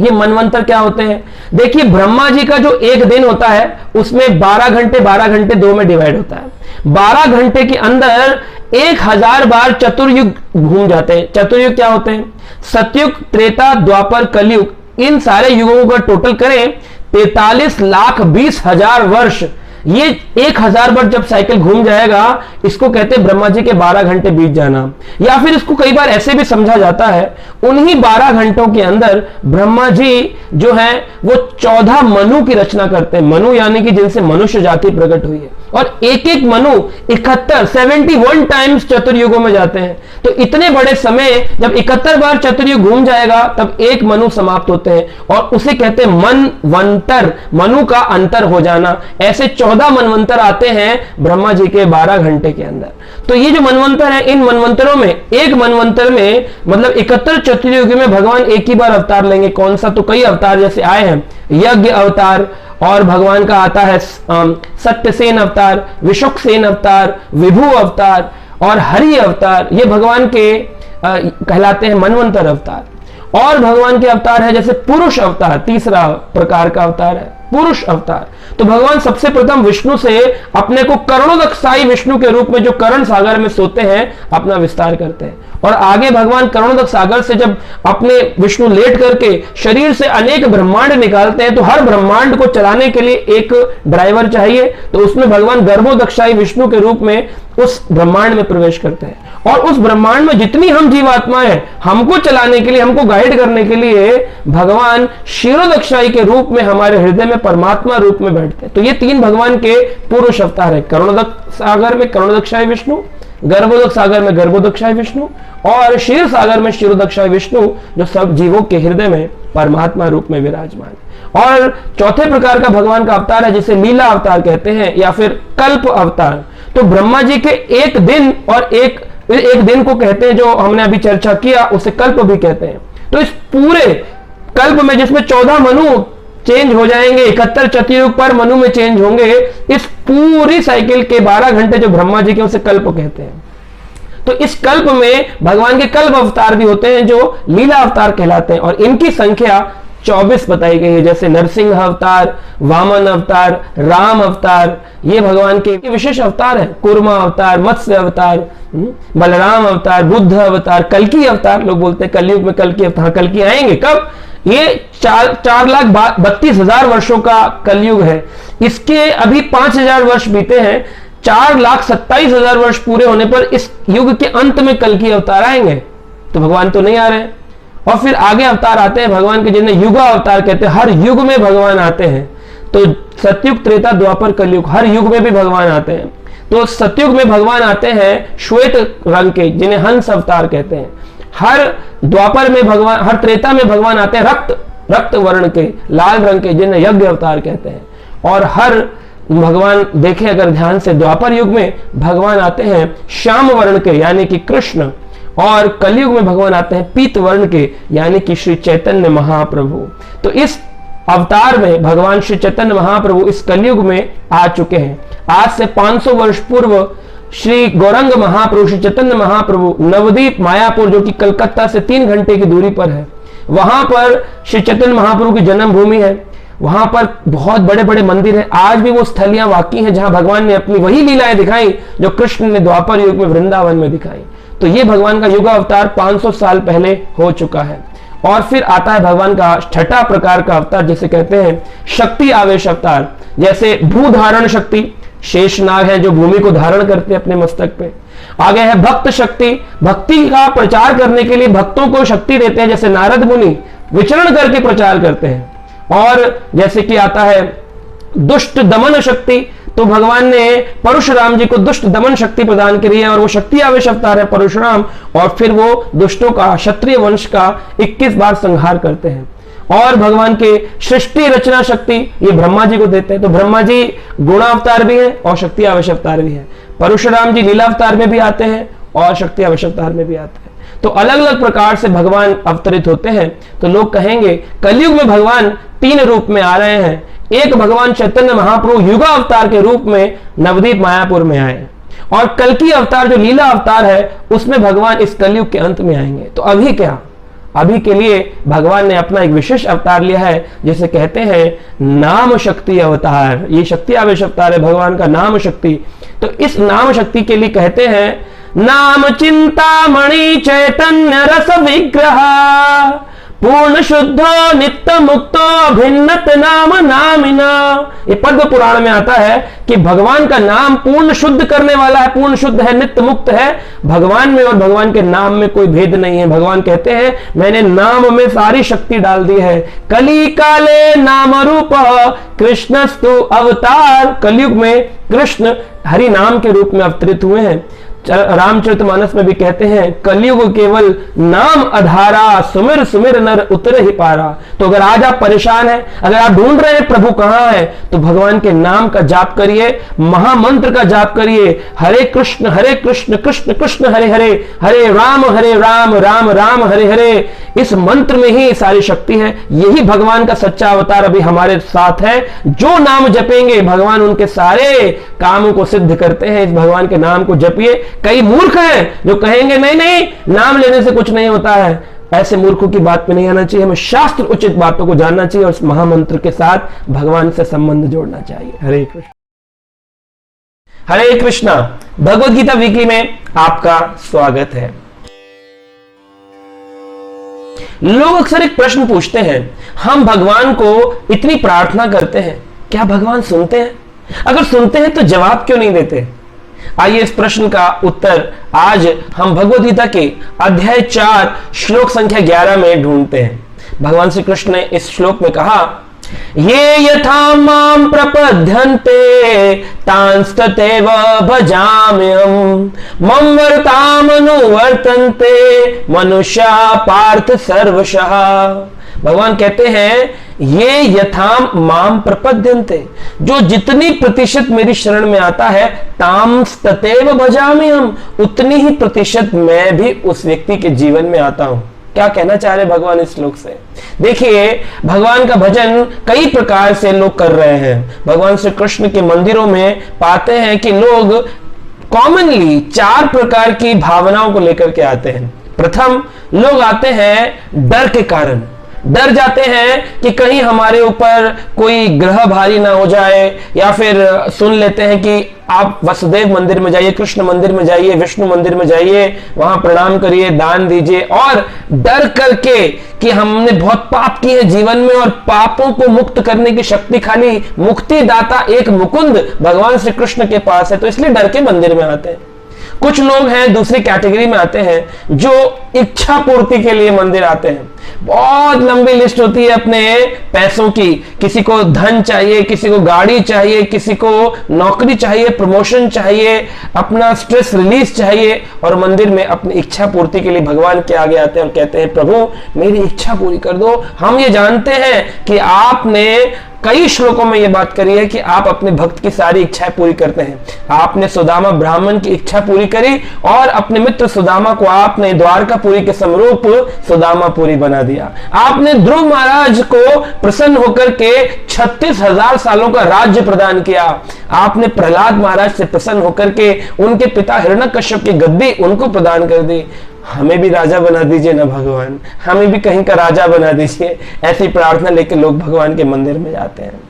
ये मनवंतर क्या होते हैं, देखिए ब्रह्मा जी का जो एक दिन होता है उसमें 12 घंटे 2 में डिवाइड होता है। 12 घंटे के अंदर 1000 बार चतुर्युग घूम जाते हैं। चतुर्युग क्या होते हैं, सतयुग, त्रेता, द्वापर, कलयुग, इन सारे युगों का टोटल करें 43,20,000 वर्ष। ये 1000 बार जब साइकिल घूम जाएगा इसको कहते हैं ब्रह्मा जी के 12 घंटे बीत जाना। या फिर इसको कई बार ऐसे भी समझा जाता है, उन्हीं 12 घंटों के अंदर ब्रह्मा जी जो है वो 14 मनु की रचना करते हैं। मनु यानी कि जिनसे मनुष्य जाति प्रकट हुई है, और एक एक मनु 71 टाइम्स चतुर्युगों में जाते हैं। तो इतने बड़े समय जब 71 बार चतुर्युग घूम जाएगा तब एक मनु समाप्त होते हैं, और उसे कहते हैं मनवंतर, मनु का अंतर हो जाना। ऐसे 14 मनवंतर आते हैं ब्रह्मा जी के 12 घंटे के अंदर। तो ये जो मनवंतर है, इन मनवंतरों में एक मनवंतर में मतलब 71 चतुर्युग में भगवान एक ही बार अवतार लेंगे। कौन सा, तो कई अवतार जैसे आए हैं, यज्ञ अवतार, और भगवान का आता है सत्यसेन अवतार, विशुकसेन अवतार, विभु अवतार और हरि अवतार। ये भगवान के कहलाते हैं मनवंतर अवतार। और भगवान के अवतार है जैसे पुरुष अवतार, तीसरा प्रकार का अवतार है। पुरुष अवतार। तो भगवान सबसे प्रथम विष्णु से अपने को करुणोदकसाई विष्णु के रूप में, जो कर्ण सागर में सोते हैं, अपना विस्तार करते हैं। और आगे भगवान करुणोदक सागर से जब अपने विष्णु लेट करके शरीर से अनेक ब्रह्मांड निकालते हैं, तो हर ब्रह्मांड को चलाने के लिए एक ड्राइवर चाहिए। तो उसमें भगवान गर्भोदकसाई विष्णु के रूप में उस ब्रह्मांड में प्रवेश करते हैं। और उस ब्रह्मांड में जितनी हम जीवात्माएं हैं, हमको चलाने के लिए, हमको गाइड करने के लिए भगवान क्षीरोदक्षाई के रूप में हमारे हृदय में परमात्मा रूप में बैठते हैं। तो ये तीन भगवान के पुरुष अवतार है। करुणोदक सागर में करुणोदक्षाई विष्णु, गर्भोदक सागर में गर्भोदक्षाई विष्णु, और क्षीर सागर में क्षीरोदक्षाई विष्णु, जो सब जीवों के हृदय में परमात्मा रूप में विराजमान है। और चौथे प्रकार का भगवान का अवतार है जिसे लीला अवतार कहते हैं, या फिर कल्प अवतार। तो ब्रह्मा जी के एक दिन और एक दिन को कहते हैं, जो हमने अभी चर्चा किया, उसे कल्प भी कहते हैं। तो इस पूरे कल्प में, जिसमें 14 मनु चेंज हो जाएंगे, 71 चतुर्युग पर मनु में चेंज होंगे, इस पूरी साइकिल के 12 घंटे जो ब्रह्मा जी के, उसे कल्प कहते हैं। तो इस कल्प में भगवान के कल्प अवतार भी होते हैं, जो लीला अवतार कहलाते हैं, और इनकी संख्या 24 बताई गई है। जैसे नरसिंह अवतार, वामन अवतार, राम अवतार, ये भगवान के विशेष अवतार है। कूर्मा अवतार, मत्स्य अवतार, बलराम अवतार, बुद्ध अवतार, कल्कि अवतार। लोग बोलते हैं कलयुग में कल्कि अवतार, कल्कि आएंगे कब? ये 4,32,000 वर्षों का कलयुग है। इसके अभी 5,000 वर्ष बीते हैं। 4,27,000 वर्ष पूरे होने पर इस युग के अंत में कल्कि अवतार आएंगे। तो भगवान तो नहीं आ रहे हैं। और फिर आगे अवतार आते हैं भगवान के, जिन्हें युगा अवतार कहते हैं। हर युग में भगवान आते हैं। तो सतयुग, त्रेता, द्वापर, कलयुग, हर युग में भी भगवान आते हैं। तो सतयुग में भगवान आते हैं श्वेत रंग के, जिन्हें हंस अवतार कहते हैं। हर द्वापर में भगवान, हर त्रेता में भगवान आते हैं रक्त वर्ण के, लाल रंग के, जिन्हें यज्ञ अवतार कहते हैं। और हर भगवान देखें अगर ध्यान से, द्वापर युग में भगवान आते हैं श्याम वर्ण के, यानी कि कृष्ण। और कलयुग में भगवान आते हैं पीत वर्ण के, यानी कि श्री चैतन्य महाप्रभु। तो इस अवतार में भगवान श्री चैतन्य महाप्रभु इस कलयुग में आ चुके हैं। आज से 500 वर्ष पूर्व श्री गौरंग महाप्रभु, श्री चैतन्य महाप्रभु नवदीप मायापुर, जो कि कलकत्ता से 3 घंटे की दूरी पर है, वहां पर श्री चैतन्य महाप्रभु की जन्मभूमि है। वहां पर बहुत बड़े बड़े मंदिर हैं। आज भी वो स्थलियां वाकई हैं जहां भगवान ने अपनी वही लीलाएं दिखाई जो कृष्ण ने द्वापर युग में वृंदावन में दिखाई। तो ये भगवान का युग अवतार 500 साल पहले हो चुका है। और फिर आता है भगवान का छठा प्रकार का अवतार, जिसे कहते हैं शक्ति आवेश अवतार। जैसे भू धारण शक्ति, शेषनाग है जो भूमि को धारण करते हैं अपने मस्तक पे। आगे है भक्त शक्ति, भक्ति का प्रचार करने के लिए भक्तों को शक्ति देते हैं, जैसे नारद मुनि विचरण करके प्रचार करते हैं। और जैसे कि आता है दुष्ट दमन शक्ति, तो भगवान ने परशुराम जी को दुष्ट दमन शक्ति प्रदान करी है, और वो शक्ति आवेश अवतार है परशुराम। और फिर वो दुष्टों का, क्षत्रिय वंश का 21 बार संहार करते हैं। और भगवान के सृष्टि रचना शक्ति ये ब्रह्मा जी को देते हैं। तो ब्रह्मा जी गुणावतार भी है और शक्ति आवेश अवतार भी है। परशुराम जी लीला अवतार में भी आते हैं और शक्ति आवेश अवतार में भी आते हैं। तो अलग अलग प्रकार से भगवान अवतरित होते हैं। तो लोग कहेंगे कलयुग में भगवान 3 रूप में आ रहे हैं। एक भगवान चैतन्य महाप्रभु युगा अवतार के रूप में नवदीप मायापुर में आए, और कल्कि अवतार जो लीला अवतार है उसमें भगवान इस कलयुग के अंत में आएंगे। तो अभी क्या? अभी के लिए भगवान ने अपना एक विशेष अवतार लिया है, जिसे कहते हैं नाम शक्ति अवतार। ये शक्ति आवेश अवतार है भगवान का, नाम शक्ति। तो इस नाम शक्ति के लिए कहते हैं नाम चिंतामणि चैतन्य रस विग्रह, पूर्ण शुद्धो नित्य मुक्तो भिन्नत नाम नामिना। ये पद्म पुराण में आता है कि भगवान का नाम पूर्ण शुद्ध करने वाला है, पूर्ण शुद्ध है, नित्य मुक्त है। भगवान में और भगवान के नाम में कोई भेद नहीं है। भगवान कहते हैं मैंने नाम में सारी शक्ति डाल दी है। कली काले नाम रूप कृष्णस्तु अवतार। कलयुग में कृष्ण हरि नाम के रूप में अवतरित हुए हैं। रामचरितमानस में भी कहते हैं कलयुग केवल नाम अधारा, सुमिर सुमिर नर उतर ही पारा। तो अगर आज आप परेशान हैं, अगर आप ढूंढ रहे हैं प्रभु कहां है, तो भगवान के नाम का जाप करिए, महामंत्र का जाप करिए, हरे कृष्ण कृष्ण कृष्ण हरे हरे, हरे राम राम राम हरे हरे। इस मंत्र में ही सारी शक्ति है। यही भगवान का सच्चा अवतार अभी हमारे साथ है। जो नाम जपेंगे भगवान उनके सारे कामों को सिद्ध करते हैं। इस भगवान के नाम को जपिए। कई मूर्ख हैं जो कहेंगे नहीं नहीं नाम लेने से कुछ नहीं होता है। ऐसे मूर्खों की बात में नहीं आना चाहिए, हमें शास्त्र उचित बातों को जानना चाहिए और इस महामंत्र के साथ भगवान से संबंध जोड़ना चाहिए। हरे कृष्ण। हरे कृष्णा। भगवद गीता वीकली में आपका स्वागत है। लोग अक्सर एक प्रश्न पूछते हैं, हम भगवान को इतनी प्रार्थना करते हैं, क्या भगवान सुनते हैं? अगर सुनते हैं तो जवाब क्यों नहीं देते? आइए इस प्रश्न का उत्तर आज हम भगवद गीता के अध्याय 4 श्लोक संख्या 11 में ढूंढते हैं। भगवान श्री कृष्ण ने इस श्लोक में कहा, ये यथा मां प्रपद्यन्ते तांस्ततेव भजाम्यहम् मम वर्तामनुवर्तन्ते मनुष्या पार्थ सर्वशः। भगवान कहते हैं, ये यथाम माम प्रपद्यन्ते, जो जितनी प्रतिशत मेरी शरण में आता है, ताम ततेव भजामि हम, उतनी ही प्रतिशत मैं भी उस व्यक्ति के जीवन में आता हूं। क्या कहना चाह रहे भगवान इस श्लोक से? देखिए, भगवान का भजन कई प्रकार से लोग कर रहे हैं। भगवान श्री कृष्ण के मंदिरों में पाते हैं कि लोग कॉमनली 4 प्रकार की भावनाओं को लेकर के आते हैं। प्रथम, लोग आते हैं डर के कारण, डर जाते हैं कि कहीं हमारे ऊपर कोई ग्रह भारी ना हो जाए, या फिर सुन लेते हैं कि आप वसुदेव मंदिर में जाइए, कृष्ण मंदिर में जाइए, विष्णु मंदिर में जाइए, वहां प्रणाम करिए, दान दीजिए, और डर करके कि हमने बहुत पाप किए हैं जीवन में और पापों को मुक्त करने की शक्ति खाली मुक्तिदाता एक मुकुंद भगवान श्री कृष्ण के पास है, तो इसलिए डर के मंदिर में आते हैं। कुछ लोग हैं दूसरी कैटेगरी में आते हैं जो इच्छा पूर्ति के लिए मंदिर आते हैं। बहुत लंबी लिस्ट होती है अपने पैसों की, किसी को धन चाहिए, किसी को गाड़ी चाहिए, किसी को नौकरी चाहिए, प्रमोशन चाहिए, अपना स्ट्रेस रिलीज चाहिए, और मंदिर में अपनी इच्छा पूर्ति के लिए भगवान के आगे आते हैं और कहते हैं, प्रभु मेरी इच्छा पूरी कर दो। हम ये जानते हैं कि आपने कई श्लोकों में यह बात करी है कि आप अपने भक्त की सारी इच्छाएं पूरी करते हैं। आपने सुदामा ब्राह्मण की इच्छा पूरी करी और अपने मित्र सुदामा को आपने द्वारकापुरी के समरूप सुदामापुरी बना दिया। आपने ध्रुव महाराज को प्रसन्न होकर के 36,000 सालों का राज्य प्रदान किया। आपने प्रहलाद महाराज से प्रसन्न होकर के उनके पिता हिरण्यकश्यप की गद्दी उनको प्रदान कर दी। हमें भी राजा बना दीजिए ना भगवान, हमें भी कहीं का राजा बना दीजिए। ऐसी प्रार्थना लेकर लोग भगवान के मंदिर में जाते हैं।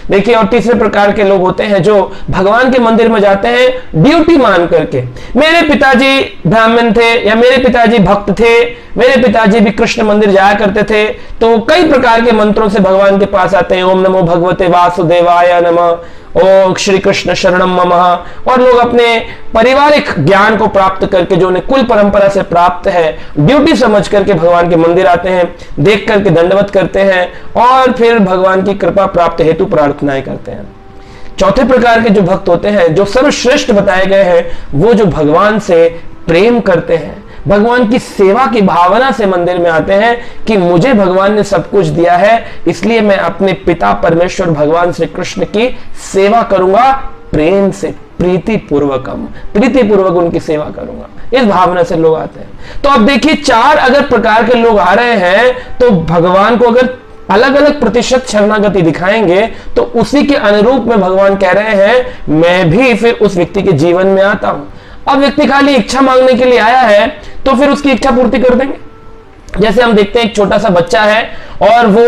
देखिए, और तीसरे प्रकार के लोग होते हैं जो भगवान के मंदिर में जाते हैं ड्यूटी मान करके। मेरे पिताजी ब्राह्मण थे या मेरे पिताजी भक्त थे, मेरे पिताजी भी कृष्ण मंदिर जाया करते थे, तो कई प्रकार के मंत्रों से भगवान के पास आते हैं। ओम नमो भगवते वासुदेवाय नमः, ओम श्री कृष्ण शरणम ममः। और लोग अपने पारिवारिक ज्ञान को प्राप्त करके, जो उन्हें कुल परंपरा से प्राप्त है, ड्यूटी समझ करके भगवान के मंदिर आते हैं, देख करके दंडवत करते हैं और फिर भगवान की कृपा प्राप्त हेतु प्रार्थनाएं करते हैं। चौथे प्रकार के जो भक्त होते हैं, जो सर्वश्रेष्ठ बताए गए हैं, वो जो भगवान से प्रेम करते हैं, भगवान की सेवा की भावना से मंदिर में आते हैं कि मुझे भगवान ने सब कुछ दिया है, इसलिए मैं अपने पिता परमेश्वर भगवान श्री कृष्ण की सेवा करूंगा, प्रेम से, प्रीति पूर्वक उनकी सेवा करूंगा। इस भावना से लोग आते हैं। तो अब देखिए, 4 अगर प्रकार के लोग आ रहे हैं, तो भगवान को अगर अलग अलग प्रतिशत शरणागति दिखाएंगे तो उसी के अनुरूप में भगवान कह रहे हैं, मैं भी फिर उस व्यक्ति के जीवन में आता हूं। अब व्यक्ति खाली इच्छा मांगने के लिए आया है तो फिर उसकी इच्छा पूर्ति कर देंगे। जैसे हम देखते हैं एक छोटा सा बच्चा है और वो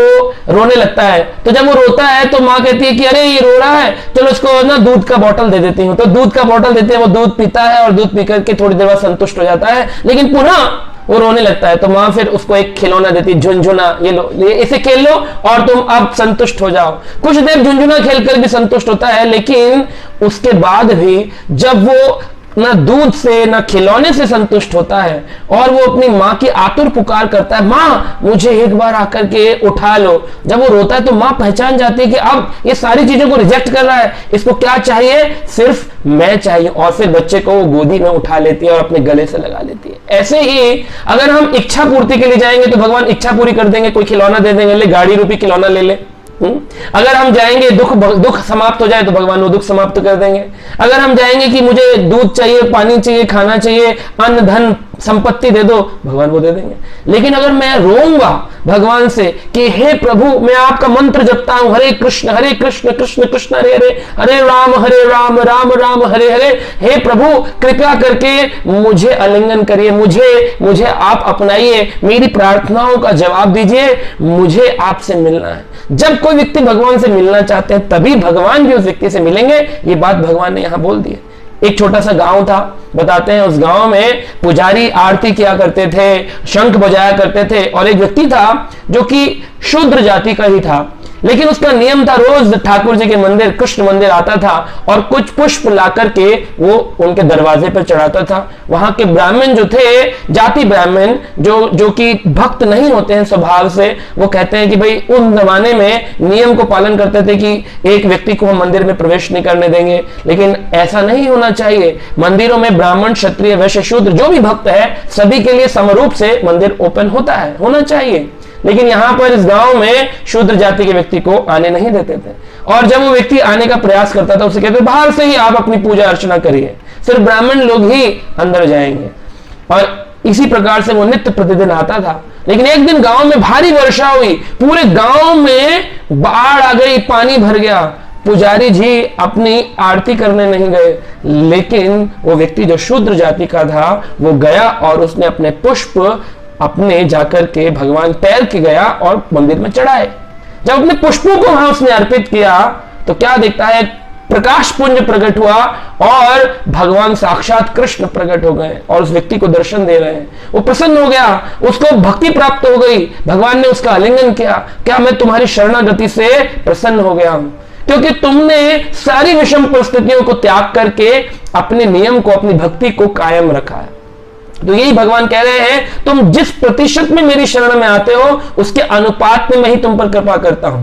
रोने लगता है, तो जब वो रोता है तो माँ कहती है कि अरे ये रो रहा है, चलो उसको ना दूध का बोतल दे देती हूँ। तो दूध का बोतल देते हैं, वो दूध पीता है और दूध पी करके थोड़ी देर बाद संतुष्ट हो जाता है, लेकिन पुनः वो रोने लगता है। तो माँ फिर उसको एक खिलौना देती है, झुनझुना, ये लो, ये इसे खेल लो और तुम अब संतुष्ट हो जाओ। कुछ देर झुनझुना खेलकर भी संतुष्ट होता है, लेकिन उसके बाद भी जब वो ना दूध से ना खिलौने से संतुष्ट होता है और वो अपनी माँ की आतुर पुकार करता है, माँ मुझे एक बार आकर के उठा लो। जब वो रोता है तो माँ पहचान जाती है कि अब ये सारी चीजों को रिजेक्ट कर रहा है, इसको क्या चाहिए, सिर्फ मैं चाहिए, और फिर बच्चे को वो गोदी में उठा लेती है और अपने गले से लगा लेती है। ऐसे ही अगर हम इच्छा पूर्ति के लिए जाएंगे तो भगवान इच्छा पूरी कर देंगे, कोई खिलौना दे देंगे, ले गाड़ी रूपी खिलौना ले ले, अगर हम जाएंगे दुख समाप्त हो जाए तो भगवान वो दुख समाप्त कर देंगे। अगर हम जाएंगे कि मुझे दूध चाहिए, पानी चाहिए, खाना चाहिए, अन्न धन संपत्ति दे दो, भगवान वो दे देंगे। लेकिन अगर मैं रोऊंगा भगवान से कि हे प्रभु मैं आपका मंत्र जपता हूं, हरे कृष्ण कृष्ण कृष्ण हरे हरे, हरे राम राम राम हरे हरे, हे प्रभु कृपया करके मुझे आलिंगन करिए, मुझे आप अपनाइए, मेरी प्रार्थनाओं का जवाब दीजिए, मुझे आपसे मिलना है। जब कोई व्यक्ति भगवान से मिलना चाहते हैं तभी भगवान भी उस व्यक्ति से मिलेंगे। ये बात भगवान ने यहां बोल दी है। एक छोटा सा गांव था, बताते हैं उस गांव में पुजारी आरती किया करते थे, शंख बजाया करते थे, और एक व्यक्ति था जो कि शूद्र जाति का ही था, लेकिन उसका नियम था रोज ठाकुर जी के मंदिर, कृष्ण मंदिर आता था और कुछ पुष्प ला करके वो उनके दरवाजे पर चढ़ाता था। वहां के ब्राह्मण जो थे, जाति ब्राह्मण जो कि भक्त नहीं होते हैं स्वभाव से, वो कहते हैं कि भाई उन जमाने में नियम को पालन करते थे कि एक व्यक्ति को हम मंदिर में प्रवेश नहीं करने देंगे, लेकिन ऐसा नहीं होना चाहिए। मंदिरों में ब्राह्मण, क्षत्रिय, वैश्य, शूद्र जो भी भक्त है सभी के लिए समरूप से मंदिर ओपन होना चाहिए। लेकिन यहां पर इस गांव में शूद्र जाति के व्यक्ति को आने नहीं देते थे, और जब वो व्यक्ति आने का प्रयास करता था उसे कहते बाहर से ही आप अपनी पूजा अर्चना करिए, सिर्फ ब्राह्मण लोग ही अंदर जाएंगे। और इसी प्रकार से वो नित्य प्रतिदिन आता था। लेकिन एक दिन गांव में भारी वर्षा हुई, पूरे गांव में बाढ़ आ गई, पानी भर गया। पुजारी जी अपनी आरती करने नहीं गए, लेकिन वो व्यक्ति जो शूद्र जाति का था वो गया और उसने अपने पुष्प अपने जाकर के भगवान पैर के गया और मंदिर में चढ़ाए। जब अपने पुष्पों को वहां उसने अर्पित किया तो क्या देखता है, प्रकाश पुंज प्रकट हुआ और भगवान साक्षात कृष्ण प्रकट हो गए और उस व्यक्ति को दर्शन दे रहे हैं। वो प्रसन्न हो गया, उसको भक्ति प्राप्त हो गई, भगवान ने उसका आलिंगन किया। क्या मैं तुम्हारी शरणागति से प्रसन्न हो गया हूं, क्योंकि तुमने सारी विषम परिस्थितियों को त्याग करके अपने नियम को, अपनी भक्ति को कायम रखा है। तो यही भगवान कह रहे हैं, तुम जिस प्रतिशत में मेरी शरण में आते हो उसके अनुपात में मैं ही तुम पर कृपा करता हूं।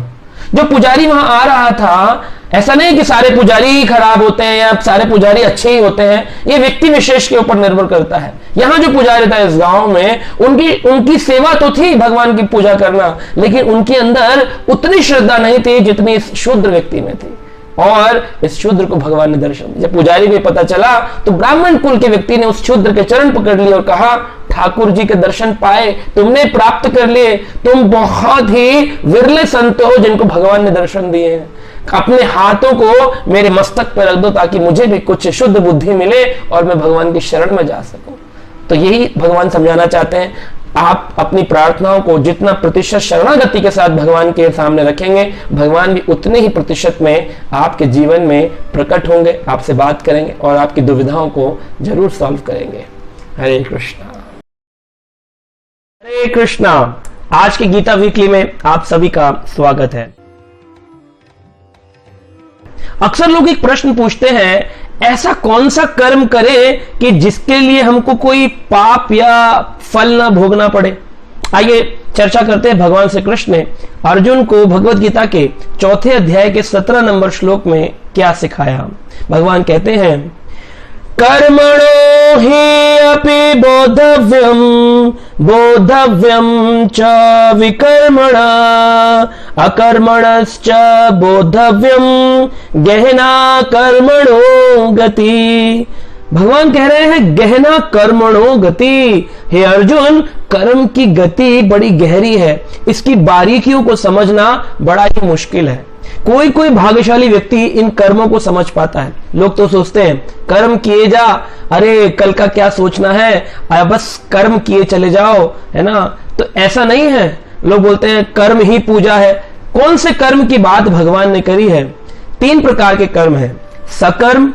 जो पुजारी वहां आ रहा था, ऐसा नहीं कि सारे पुजारी ही खराब होते हैं या सारे पुजारी अच्छे ही होते हैं, ये व्यक्ति विशेष के ऊपर निर्भर करता है। यहां जो पुजारी था इस गांव में, उनकी सेवा तो थी भगवान की पूजा करना, लेकिन उनके अंदर उतनी श्रद्धा नहीं थी जितनी इस शूद्र व्यक्ति में थी, और इस शूद्र को भगवान ने दर्शन दिया। जब पुजारी को पता चला तो ब्राह्मण कुल के व्यक्ति ने उस शूद्र के चरण पकड़ लिए और कहा, ठाकुर जी के दर्शन पाए, तुमने प्राप्त कर लिए, तुम बहुत ही विरले संत हो जिनको भगवान ने दर्शन दिए हैं। अपने हाथों को मेरे मस्तक पर रख दो ताकि मुझे भी कुछ शुद्ध बुद्धि मिले और मैं भगवान की शरण में जा सकूं। तो यही भगवान समझाना चाहते हैं, आप अपनी प्रार्थनाओं को जितना प्रतिशत शरणागति के साथ भगवान के सामने रखेंगे, भगवान भी उतने ही प्रतिशत में आपके जीवन में प्रकट होंगे, आपसे बात करेंगे और आपकी दुविधाओं को जरूर सॉल्व करेंगे। हरे कृष्णा हरे कृष्णा। आज की गीता वीकली में आप सभी का स्वागत है। अक्सर लोग एक प्रश्न पूछते हैं, ऐसा कौन सा कर्म करें कि जिसके लिए हमको कोई पाप या फल ना भोगना पड़े। आइए चर्चा करते हैं। भगवान श्री कृष्ण ने अर्जुन को भगवत गीता के 4 अध्याय के 17 नंबर श्लोक में क्या सिखाया। भगवान कहते हैं, कर्मणो हि अपि बोधव्यम च विकर्मणा अकर्मणश्च बोधव्यम गहना कर्मणो गति। भगवान कह रहे हैं गहना कर्मणो गति। हे अर्जुन, कर्म की गति बड़ी गहरी है, इसकी बारीकियों को समझना बड़ा ही मुश्किल है। कोई भाग्यशाली व्यक्ति इन कर्मों को समझ पाता है। लोग तो सोचते हैं कर्म किए जा, अरे कल का क्या सोचना है, बस कर्म किए चले जाओ, है ना। तो ऐसा नहीं है। लोग बोलते हैं कर्म ही पूजा है। कौन से कर्म की बात भगवान ने करी है? 3 प्रकार के कर्म हैं, सकर्म,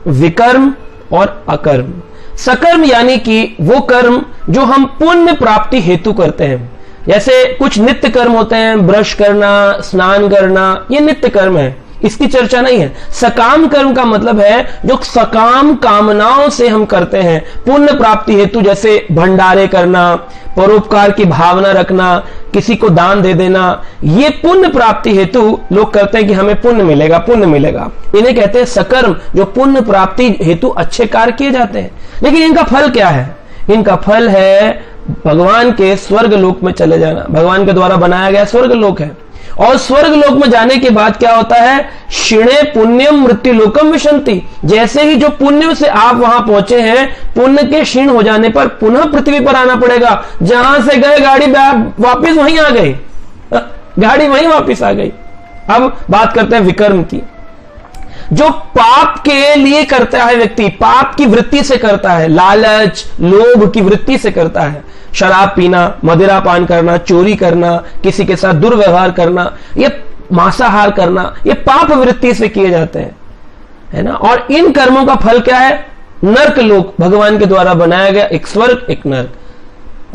विकर्म और अकर्म। सकर्म यानी कि वो कर्म जो हम पुण्य प्राप्ति हेतु करते हैं। जैसे कुछ नित्य कर्म होते हैं, ब्रश करना, स्नान करना, ये नित्य कर्म है, इसकी चर्चा नहीं है। सकाम कर्म का मतलब है जो सकाम कामनाओं से हम करते हैं पुण्य प्राप्ति हेतु, जैसे भंडारे करना, परोपकार की भावना रखना, किसी को दान दे देना। ये पुण्य प्राप्ति हेतु लोग करते हैं कि हमें पुण्य मिलेगा, पुण्य मिलेगा। इन्हें कहते हैं सकर्म, जो पुण्य प्राप्ति हेतु अच्छे कार्य किए जाते हैं। लेकिन इनका फल क्या है? इनका फल है भगवान के स्वर्ग लोक में चले जाना। भगवान के द्वारा बनाया गया स्वर्ग लोक है। और स्वर्ग लोक में जाने के बाद क्या होता है, क्षीणे पुण्यम मृत्यु लोकम विशंति। जैसे ही जो पुण्य से आप वहां पहुंचे हैं, पुण्य के क्षीण हो जाने पर पुनः पृथ्वी पर आना पड़ेगा। जहां से गए गाड़ी वापिस वहीं आ गई, गाड़ी वहीं वापिस आ गई। अब बात करते हैं विकर्म की। जो पाप के लिए करता है व्यक्ति, पाप की वृत्ति से करता है, लालच लोभ की वृत्ति से करता है, शराब पीना, मदिरा पान करना, चोरी करना, किसी के साथ दुर्व्यवहार करना, ये मांसाहार करना, ये पाप वृत्ति से किए जाते हैं, है ना। और इन कर्मों का फल क्या है, नरक लोक, भगवान के द्वारा बनाया गया एक स्वर्ग एक नरक।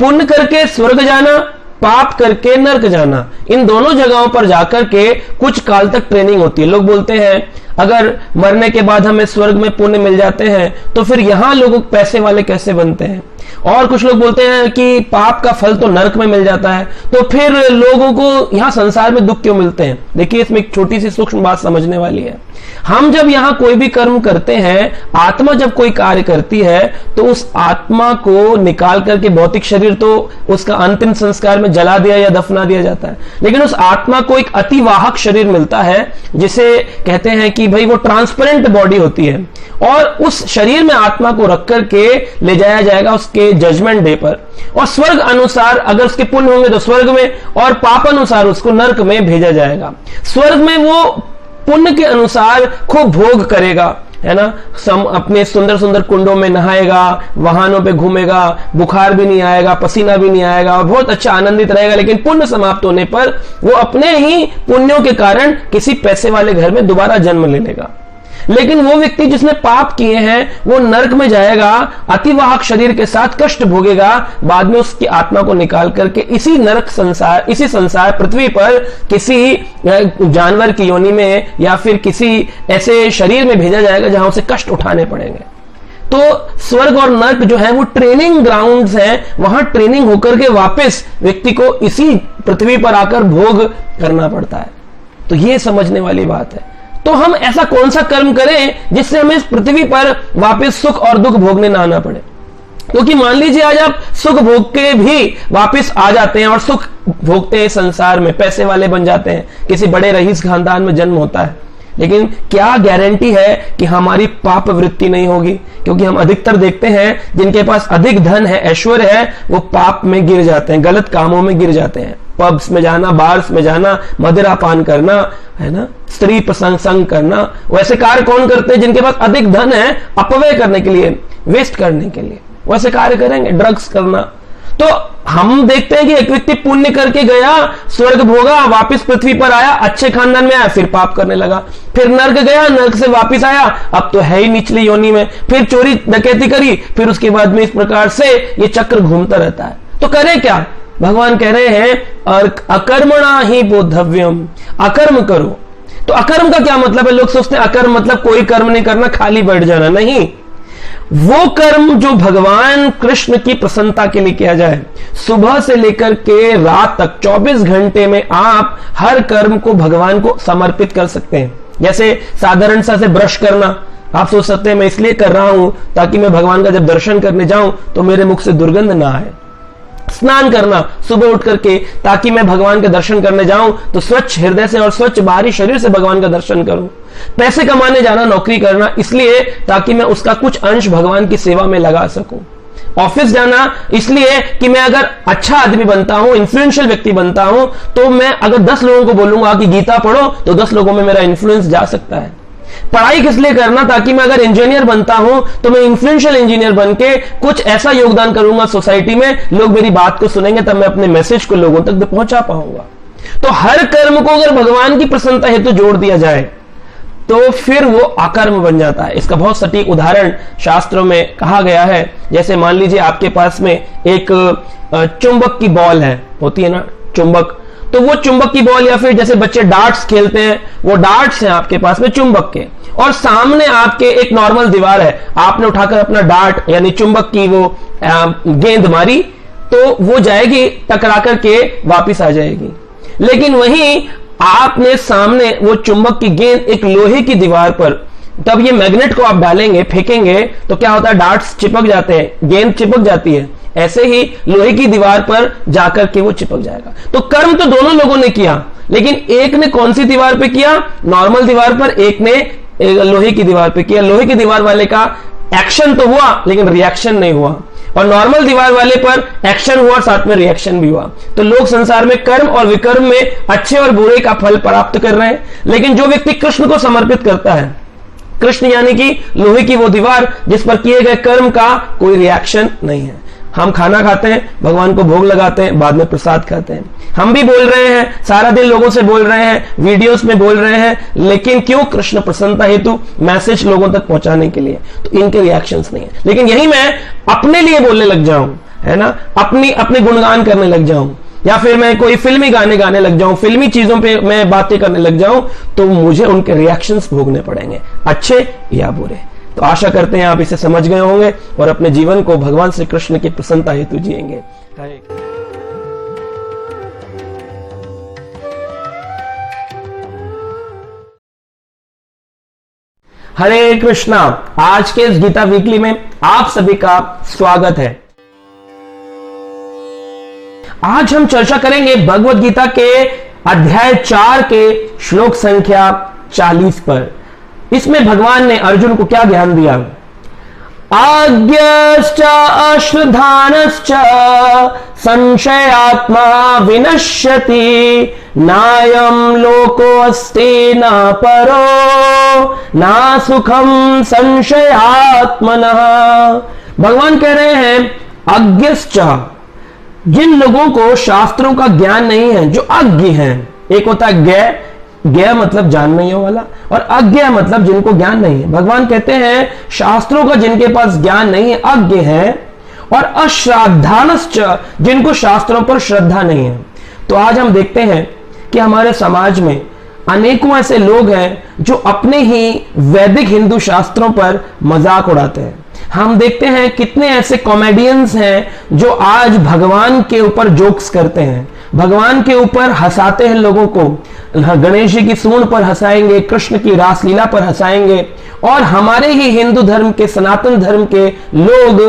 पुण्य करके स्वर्ग जाना, पाप करके नरक जाना, इन दोनों जगहों पर जाकर के कुछ काल तक ट्रेनिंग होती है। लोग बोलते हैं अगर मरने के बाद हमें स्वर्ग में पुण्य मिल जाते हैं तो फिर यहां लोग पैसे वाले कैसे बनते हैं। और कुछ लोग बोलते हैं कि पाप का फल तो नरक में मिल जाता है, तो फिर लोगों को यहां संसार में दुख क्यों मिलते हैं। देखिए, इसमें एक छोटी सी सूक्ष्म बात समझने वाली है। हम जब यहां कोई भी कर्म करते हैं, आत्मा जब कोई कार्य करती है, तो उस आत्मा को निकाल करके भौतिक शरीर तो उसका अंतिम संस्कार में जला दिया या दफना दिया जाता है, लेकिन उस आत्मा को एक अतिवाहक शरीर मिलता है, जिसे कहते हैं कि भाई वो ट्रांसपेरेंट बॉडी होती है, और उस शरीर में आत्मा को रख करके ले जाया जाएगा उसके जजमेंट डे पर। और स्वर्ग अनुसार अगर उसके पुण्य होंगे तो स्वर्ग में, और पाप अनुसार उसको नरक में भेजा जाएगा। स्वर्ग में वो पुण्य के अनुसार खूब भोग करेगा, है ना, अपने सुंदर सुंदर कुंडों में नहाएगा, वाहनों पे घूमेगा, बुखार भी नहीं आएगा, पसीना भी नहीं आएगा, और बहुत अच्छा आनंदित रहेगा। लेकिन पुण्य समाप्त होने पर वो अपने ही पुण्यों के कारण किसी पैसे वाले घर में दोबारा जन्म ले लेगा। लेकिन वो व्यक्ति जिसने पाप किए हैं वो नरक में जाएगा, अतिवाहक शरीर के साथ कष्ट भोगेगा, बाद में उसकी आत्मा को निकाल करके इसी नरक संसार, इसी संसार पृथ्वी पर किसी जानवर की योनि में या फिर किसी ऐसे शरीर में भेजा जाएगा जहां उसे कष्ट उठाने पड़ेंगे। तो स्वर्ग और नरक जो है वो ट्रेनिंग ग्राउंड्स हैं, वहां ट्रेनिंग होकर के वापस व्यक्ति को इसी पृथ्वी पर आकर भोग करना पड़ता है। तो ये समझने वाली बात है। तो हम ऐसा कौन सा कर्म करें जिससे हमें इस पृथ्वी पर वापस सुख और दुख भोगने ना आना पड़े। क्योंकि मान लीजिए आज आप सुख भोग के भी वापस आ जाते हैं और सुख भोगते हैं संसार में, पैसे वाले बन जाते हैं, किसी बड़े रईस खानदान में जन्म होता है, लेकिन क्या गारंटी है कि हमारी पाप वृत्ति नहीं होगी। क्योंकि हम अधिकतर देखते हैं जिनके पास अधिक धन है, ऐश्वर्य है, वो पाप में गिर जाते हैं, गलत कामों में गिर जाते हैं। पब्स में जाना, बार्स में जाना, मदिरा पान करना, है ना, स्त्री प्रसंग संग करना, वैसे कार्य कौन करते हैं जिनके पास अधिक धन है, अपव्यय करने के लिए, वेस्ट करने के लिए वैसे कार्य करेंगे, ड्रग्स करना। तो हम देखते हैं कि एक व्यक्ति पुण्य करके गया, स्वर्ग भोगा, वापस पृथ्वी पर आया, अच्छे खानदान में आया, फिर पाप करने लगा, फिर नर्क गया, नर्क से वापस आया, अब तो है ही निचली योनि में, फिर चोरी डकैती करी, फिर उसके बाद में इस प्रकार से ये चक्र घूमता रहता है। तो करें क्या? भगवान कह रहे हैं और अकर्मणा ही बोधव्यम, अकर्म करो। तो अकर्म का क्या मतलब है? लोग सोचते हैं अकर्म मतलब कोई कर्म नहीं करना, खाली बैठ जाना। नहीं, वो कर्म जो भगवान कृष्ण की प्रसन्नता के लिए किया जाए। सुबह से लेकर के रात तक 24 घंटे में आप हर कर्म को भगवान को समर्पित कर सकते हैं। जैसे साधारण सा से ब्रश करना, आप सोच सकते हैं मैं इसलिए कर रहा हूं ताकि मैं भगवान का जब दर्शन करने जाऊं तो मेरे मुख से दुर्गंध ना आए। स्नान करना सुबह उठ करके ताकि मैं भगवान के दर्शन करने जाऊं तो स्वच्छ हृदय से और स्वच्छ बाहरी शरीर से भगवान का दर्शन करूं। पैसे कमाने जाना, नौकरी करना इसलिए ताकि मैं उसका कुछ अंश भगवान की सेवा में लगा सकूं। ऑफिस जाना इसलिए कि मैं अगर अच्छा आदमी बनता हूं, इन्फ्लुएंशियल व्यक्ति बनता हूं, तो मैं अगर 10 लोगों को बोलूंगा कि गीता पढ़ो तो 10 लोगों में मेरा इन्फ्लुएंस जा सकता है। पढ़ाई किस लिए करना? ताकि मैं अगर इंजीनियर बनता हूं तो मैं इन्फ्लुएंशियल इंजीनियर बनके कुछ ऐसा योगदान करूंगा सोसाइटी में, लोग मेरी बात को सुनेंगे, तब मैं अपने मैसेज को लोगों तक पहुंचा पाऊंगा। तो हर कर्म को अगर भगवान की प्रसन्नता हेतु जोड़ दिया जाए तो फिर वो अकर्म बन जाता है। इसका बहुत सटीक उदाहरण शास्त्रों में कहा गया है। जैसे मान लीजिए आपके पास में एक चुंबक की बॉल है, होती है ना चुंबक, तो वो चुंबक की बॉल या फिर जैसे बच्चे डार्ट्स खेलते हैं, वो डार्ट्स हैं आपके पास में चुंबक के, और सामने आपके एक नॉर्मल दीवार है, आपने उठाकर अपना डार्ट यानी चुंबक की वो गेंद मारी तो वो जाएगी, टकरा करके वापिस आ जाएगी। लेकिन वहीं आपने सामने वो चुंबक की गेंद एक लोहे की दीवार पर, तब ये मैग्नेट को आप डालेंगे, फेंकेंगे तो क्या होता है? डार्ट्स चिपक जाते हैं, गेंद चिपक जाती है, ऐसे ही लोहे की दीवार पर जाकर के वो चिपक जाएगा। तो कर्म तो दोनों लोगों ने किया, लेकिन एक ने कौन सी दीवार पे किया? नॉर्मल दीवार पर, एक ने लोहे की दीवार पे किया। लोहे की दीवार वाले का एक्शन तो हुआ लेकिन रिएक्शन नहीं हुआ, और नॉर्मल दीवार वाले पर एक्शन हुआ, साथ में रिएक्शन भी हुआ। तो लोग संसार में कर्म और विकर्म में अच्छे और बुरे का फल प्राप्त कर रहे हैं। लेकिन जो व्यक्ति कृष्ण को समर्पित करता है, कृष्ण यानी कि लोहे की वो दीवार जिस पर किए गए कर्म का कोई रिएक्शन नहीं है। हम खाना खाते हैं, भगवान को भोग लगाते हैं, बाद में प्रसाद खाते हैं। हम भी बोल रहे हैं, सारा दिन लोगों से बोल रहे हैं, वीडियोस में बोल रहे हैं, लेकिन क्यों? कृष्ण प्रसन्नता हेतु, मैसेज लोगों तक पहुंचाने के लिए। तो इनके रिएक्शंस नहीं है। लेकिन यही मैं अपने लिए बोलने लग जाऊं, है ना, अपने गुणगान करने लग जाऊं, या फिर मैं कोई फिल्मी गाने गाने लग जाऊं, फिल्मी चीजों पे मैं बातें करने लग जाऊं, तो मुझे उनके रिएक्शंस भोगने पड़ेंगे, अच्छे या बुरे। तो आशा करते हैं आप इसे समझ गए होंगे और अपने जीवन को भगवान श्री कृष्ण की प्रसन्नता हेतु जिएंगे। हरे कृष्णा। आज के इस गीता वीकली में आप सभी का स्वागत है। आज हम चर्चा करेंगे भगवत गीता के अध्याय 4 के श्लोक संख्या 40 पर। इसमें भगवान ने अर्जुन को क्या ज्ञान दिया? आज्ञश्च अश्रद्धानश्च संशयात्मा विनश्यति, नायं लोकोऽस्ति न परो न सुखम संशयात्मनः। भगवान कह रहे हैं अज्ञश्च, जिन लोगों को शास्त्रों का ज्ञान नहीं है, जो अज्ञ हैं। एक होता है ज्ञ, ज्ञ मतलब जानने वाला, और अज्ञ मतलब जिनको ज्ञान नहीं है। भगवान कहते हैं शास्त्रों का जिनके पास ज्ञान नहीं है, अज्ञ है, और अश्रद्धानश्च, जिनको शास्त्रों पर श्रद्धा नहीं है। तो आज हम देखते हैं कि हमारे समाज में अनेकों ऐसे लोग हैं जो अपने ही वैदिक हिंदू शास्त्रों पर मजाक उड़ाते हैं। हम देखते हैं कितने ऐसे कॉमेडियंस हैं जो आज भगवान के ऊपर जोक्स करते हैं, भगवान के ऊपर हंसाते हैं लोगों को। गणेश जी की सूंड पर हंसाएंगे, कृष्ण की रासलीला पर हंसाएंगे, और हमारे ही हिंदू धर्म के, सनातन धर्म के लोग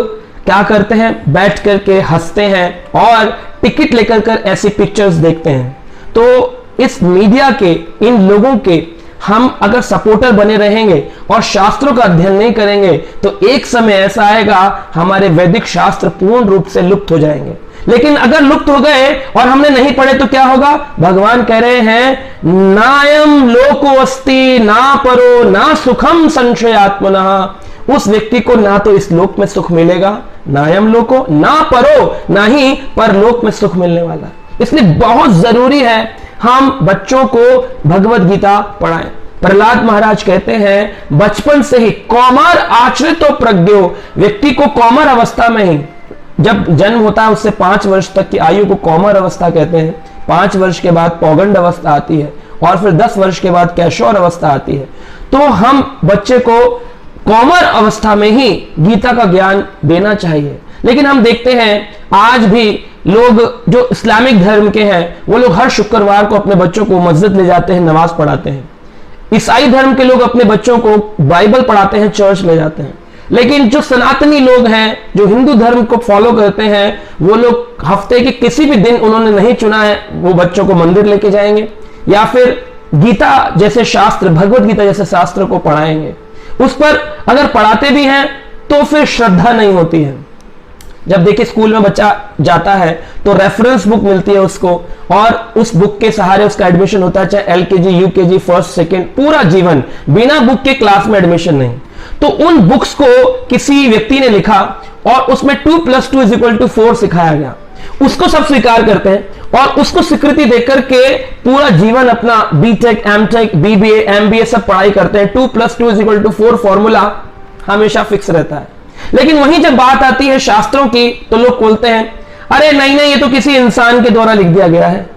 क्या करते हैं? बैठ करके हंसते हैं और टिकट लेकर कर ऐसी पिक्चर्स देखते हैं। तो इस मीडिया के, इन लोगों के हम अगर सपोर्टर बने रहेंगे और शास्त्रों का अध्ययन नहीं करेंगे, तो एक समय ऐसा आएगा हमारे वैदिक शास्त्र पूर्ण रूप से लुप्त हो जाएंगे। लेकिन अगर लुप्त हो गए और हमने नहीं पढ़े तो क्या होगा? भगवान कह रहे हैं नायम लोको अस्ति ना परो ना सुखम संशयात्मनः। उस व्यक्ति को ना तो इस लोक में सुख मिलेगा, नायम लोको, ना परो, ना ही परलोक में सुख मिलने वाला। इसलिए बहुत जरूरी है हम बच्चों को भगवत गीता पढ़ाएं। प्रहलाद महाराज कहते हैं बचपन से ही कौमार आचरितो प्रज्ञो, व्यक्ति को कौमार अवस्था में ही, जब जन्म होता है उससे 5 वर्ष तक की आयु को कौमार अवस्था कहते हैं। 5 वर्ष के बाद पौगंड अवस्था आती है, और फिर 10 वर्ष के बाद कैशोर अवस्था आती है। तो हम बच्चे को कौमार अवस्था में ही गीता का ज्ञान देना चाहिए। लेकिन हम देखते हैं आज भी लोग जो इस्लामिक धर्म के हैं, वो लोग हर शुक्रवार को अपने बच्चों को मस्जिद ले जाते हैं, नमाज पढ़ाते हैं। ईसाई धर्म के लोग अपने बच्चों को बाइबल पढ़ाते हैं, चर्च ले जाते हैं। लेकिन जो सनातनी लोग हैं, जो हिंदू धर्म को फॉलो करते हैं, वो लोग हफ्ते के किसी भी दिन उन्होंने नहीं चुना है, वो बच्चों को मंदिर लेके जाएंगे या फिर गीता जैसे शास्त्र, भगवत गीता जैसे शास्त्र को पढ़ाएंगे। उस पर अगर पढ़ाते भी हैं तो फिर श्रद्धा नहीं होती है। जब देखिए स्कूल में बच्चा जाता है तो रेफरेंस बुक मिलती है उसको, और उस बुक के सहारे उसका एडमिशन होता है, चाहे एलकेजी, यूकेजी, फर्स्ट, सेकंड, पूरा जीवन बिना बुक के क्लास में एडमिशन नहीं। तो उन बुक्स को किसी व्यक्ति ने लिखा और उसमें 2 + 2 = 4 सिखाया गया, उसको सब स्वीकार करते हैं और उसको स्वीकृति देकर के पूरा जीवन अपना बीटेक, एमटेक, बीबीए, एमबीए सब पढ़ाई करते हैं। 2 + 2 = 4 फॉर्मूला हमेशा फिक्स रहता है। लेकिन वहीं जब बात आती है शास्त्रों की तो लोग बोलते हैं अरे नहीं नहीं, ये तो किसी इंसान के द्वारा लिख दिया गया है।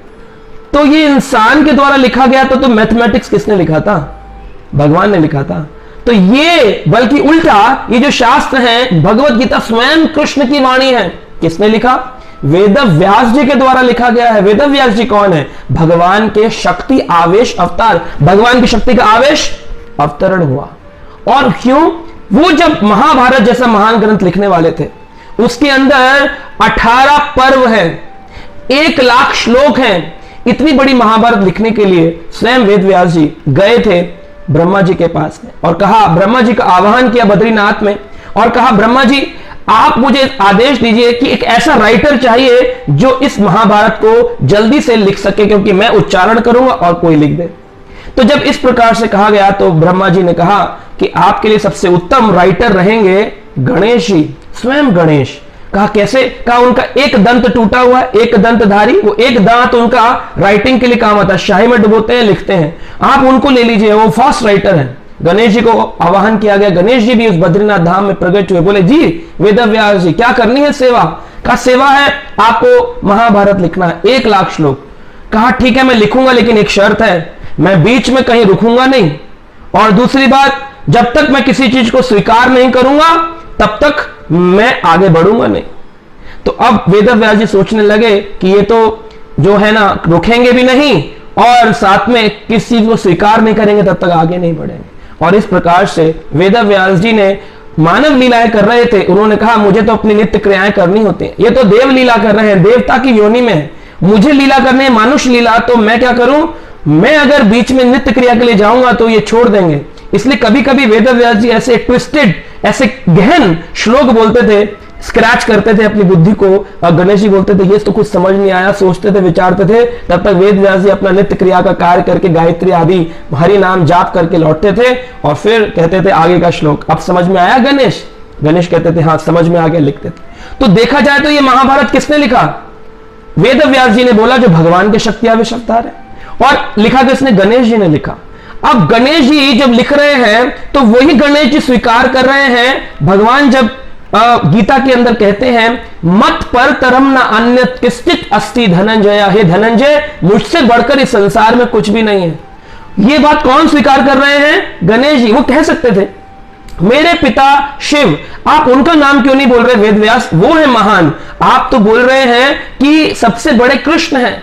तो ये इंसान के द्वारा लिखा गया तो मैथमेटिक्स किसने लिखा था? भगवान ने लिखा था। तो ये बल्कि उल्टा, ये जो शास्त्र है, भगवत गीता स्वयं कृष्ण की वाणी है। किसने लिखा? वेद व्यास जी के द्वारा लिखा गया है। वेद व्यास जी कौन है? भगवान के शक्ति आवेश अवतार, भगवान की शक्ति का आवेश अवतरण हुआ। और क्यों? वो जब महाभारत जैसा महान ग्रंथ लिखने वाले थे, उसके अंदर 18 पर्व है, 1,00,000 श्लोक हैं। इतनी बड़ी महाभारत लिखने के लिए स्वयं वेद व्यास जी गए थे ब्रह्मा जी के पास में और कहा, ब्रह्मा जी का आह्वान किया बद्रीनाथ में और कहा, ब्रह्मा जी आप मुझे आदेश दीजिए कि एक ऐसा राइटर चाहिए जो इस महाभारत को जल्दी से लिख सके, क्योंकि मैं उच्चारण करूंगा और कोई लिख दे। तो जब इस प्रकार से कहा गया तो ब्रह्मा जी ने कहा कि आपके लिए सबसे उत्तम राइटर रहेंगे गणेश जी, स्वयं गणेश। कहा कैसे? कहा उनका एक दंत टूटा हुआ है, एक दंतधारी, वो एक दांत उनका राइटिंग के लिए काम आता है, शाही में डुबोते हैं, लिखते हैं, आप उनको ले लीजिए, वो फास्ट राइटर है। गणेश जी को आवाहन किया गया, गणेश जी भी उस बद्रीनाथ धाम में प्रकट हुए, बोले जी वेदव्यास जी क्या करनी है सेवा? कहा सेवा है आपको महाभारत लिखना है, 1,00,000 श्लोक। कहा ठीक है मैं लिखूंगा, लेकिन एक शर्त है, मैं बीच में कहीं रुकूंगा नहीं, और दूसरी बात जब तक मैं किसी चीज को स्वीकार नहीं करूंगा तब तक मैं आगे बढ़ूंगा नहीं। तो अब वेदव्यास जी सोचने लगे कि ये तो जो है ना रुकेंगे भी नहीं और साथ में किस चीज को स्वीकार नहीं करेंगे तब तक आगे नहीं बढ़ेंगे। और इस प्रकार से वेदव्यास जी ने मानव लीलाएं कर रहे थे, उन्होंने कहा मुझे तो अपनी नित्य क्रियाएं करनी होती हैं, ये तो देव लीला कर रहे हैं, देवता की योनि में है, मुझे लीला करनी है मानुष लीला, तो मैं क्या करूं? मैं अगर बीच में नित्य क्रिया के लिए जाऊंगा तो ये छोड़ देंगे। इसलिए कभी कभी वेदव्यास जी ऐसे ट्विस्टेड, ऐसे गहन श्लोक बोलते थे, स्क्रैच करते थे अपनी बुद्धि को, और गणेश जी बोलते थे ये तो कुछ समझ नहीं आया, सोचते थे, विचारते थे, तब तक वेद व्यास जी अपना नित्य क्रिया का कार्य करके गायत्री आदि हरि नाम जाप करके लौटते थे और फिर कहते थे आगे का श्लोक अब समझ में आया गणेश? गणेश कहते थे हाँ समझ में आ गया, लिखते थे। तो देखा जाए तो ये महाभारत किसने लिखा? वेद व्यास जी ने बोला जो भगवान के शक्ति आविष्कार है, और लिखा किसने? गणेश जी ने लिखा। अब गणेश जी जब लिख रहे हैं तो वही गणेश जी स्वीकार कर रहे हैं, भगवान जब गीता के अंदर कहते हैं मत पर तरम न अन्य किश्चित अस्ति धनंजय, हे धनंजय मुझसे बढ़कर इस संसार में कुछ भी नहीं है। ये बात कौन स्वीकार कर रहे हैं? गणेश जी। वो कह सकते थे मेरे पिता शिव, आप उनका नाम क्यों नहीं बोल रहे वेदव्यास? वो है महान। आप तो बोल रहे हैं कि सबसे बड़े कृष्ण हैं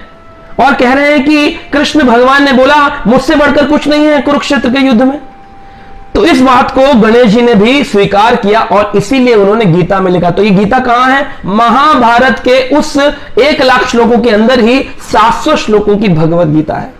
और कह रहे हैं कि कृष्ण भगवान ने बोला मुझसे बढ़कर कुछ नहीं है कुरुक्षेत्र के युद्ध में। तो इस बात को गणेश जी ने भी स्वीकार किया और इसीलिए उन्होंने गीता में लिखा। तो ये गीता कहां है? महाभारत के उस 1,00,000 श्लोकों के अंदर ही 700 श्लोकों की भगवत गीता है।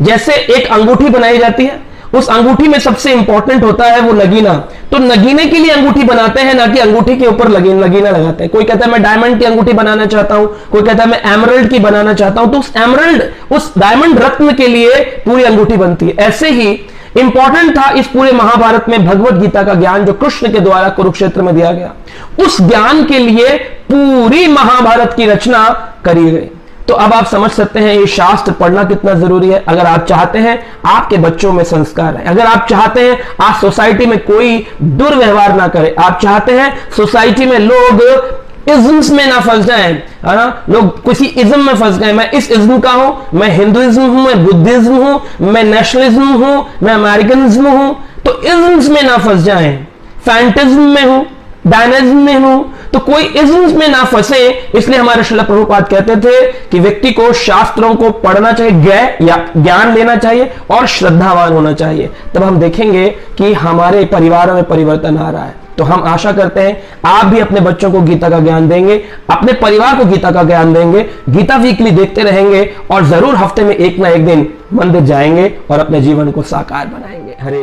जैसे एक अंगूठी बनाई जाती है, उस अंगूठी में सबसे इंपॉर्टेंट होता है वो नगीना, तो नगीने के लिए अंगूठी बनाते हैं, ना कि अंगूठी के ऊपर नगीना लगाते हैं। कोई कहता है मैं डायमंड की अंगूठी बनाना चाहता हूं, कोई कहता है मैं एमरल्ड की बनाना चाहता हूं, तो उस एमरल्ड, उस डायमंड रत्न के लिए पूरी अंगूठी बनती है। ऐसे ही इंपॉर्टेंट था इस पूरे महाभारत में भगवत गीता का ज्ञान जो कृष्ण के द्वारा कुरुक्षेत्र में दिया गया, उस ज्ञान के लिए पूरी महाभारत की रचना करी गई। तो अब आप समझ सकते हैं ये शास्त्र पढ़ना कितना जरूरी है। अगर आप चाहते हैं आपके बच्चों में संस्कार है, अगर आप चाहते हैं आज सोसाइटी में कोई दुर्व्यवहार ना करे, आप चाहते हैं सोसाइटी में लोग इज्म्स में ना फंस जाएं, है ना, लोग किसी इज्म में फंस गए, मैं इस इज्म का हूं, मैं हिंदुइज्म हूं, मैं बुद्धिज्म हूं, मैं नेशनलिज्म हूं, मैं अमेरिकनिज्म हूं, तो इज्म्स में ना फंस जाएं, फैंटिज्म में हूं, डायनिज्म में हूं, तो कोई इज्म्स में ना फंसे। इसलिए हमारे श्रील प्रभुपाद कहते थे कि व्यक्ति को शास्त्रों को पढ़ना चाहिए, ज्ञान लेना चाहिए और श्रद्धावान होना चाहिए। तब हम देखेंगे कि हमारे परिवारों में परिवर्तन आ रहा है। तो हम आशा करते हैं आप भी अपने बच्चों को गीता का ज्ञान देंगे, अपने परिवार को गीता का ज्ञान देंगे, गीता वीकली देखते रहेंगे और जरूर हफ्ते में एक ना एक दिन मंदिर जाएंगे और अपने जीवन को साकार बनाएंगे। हरे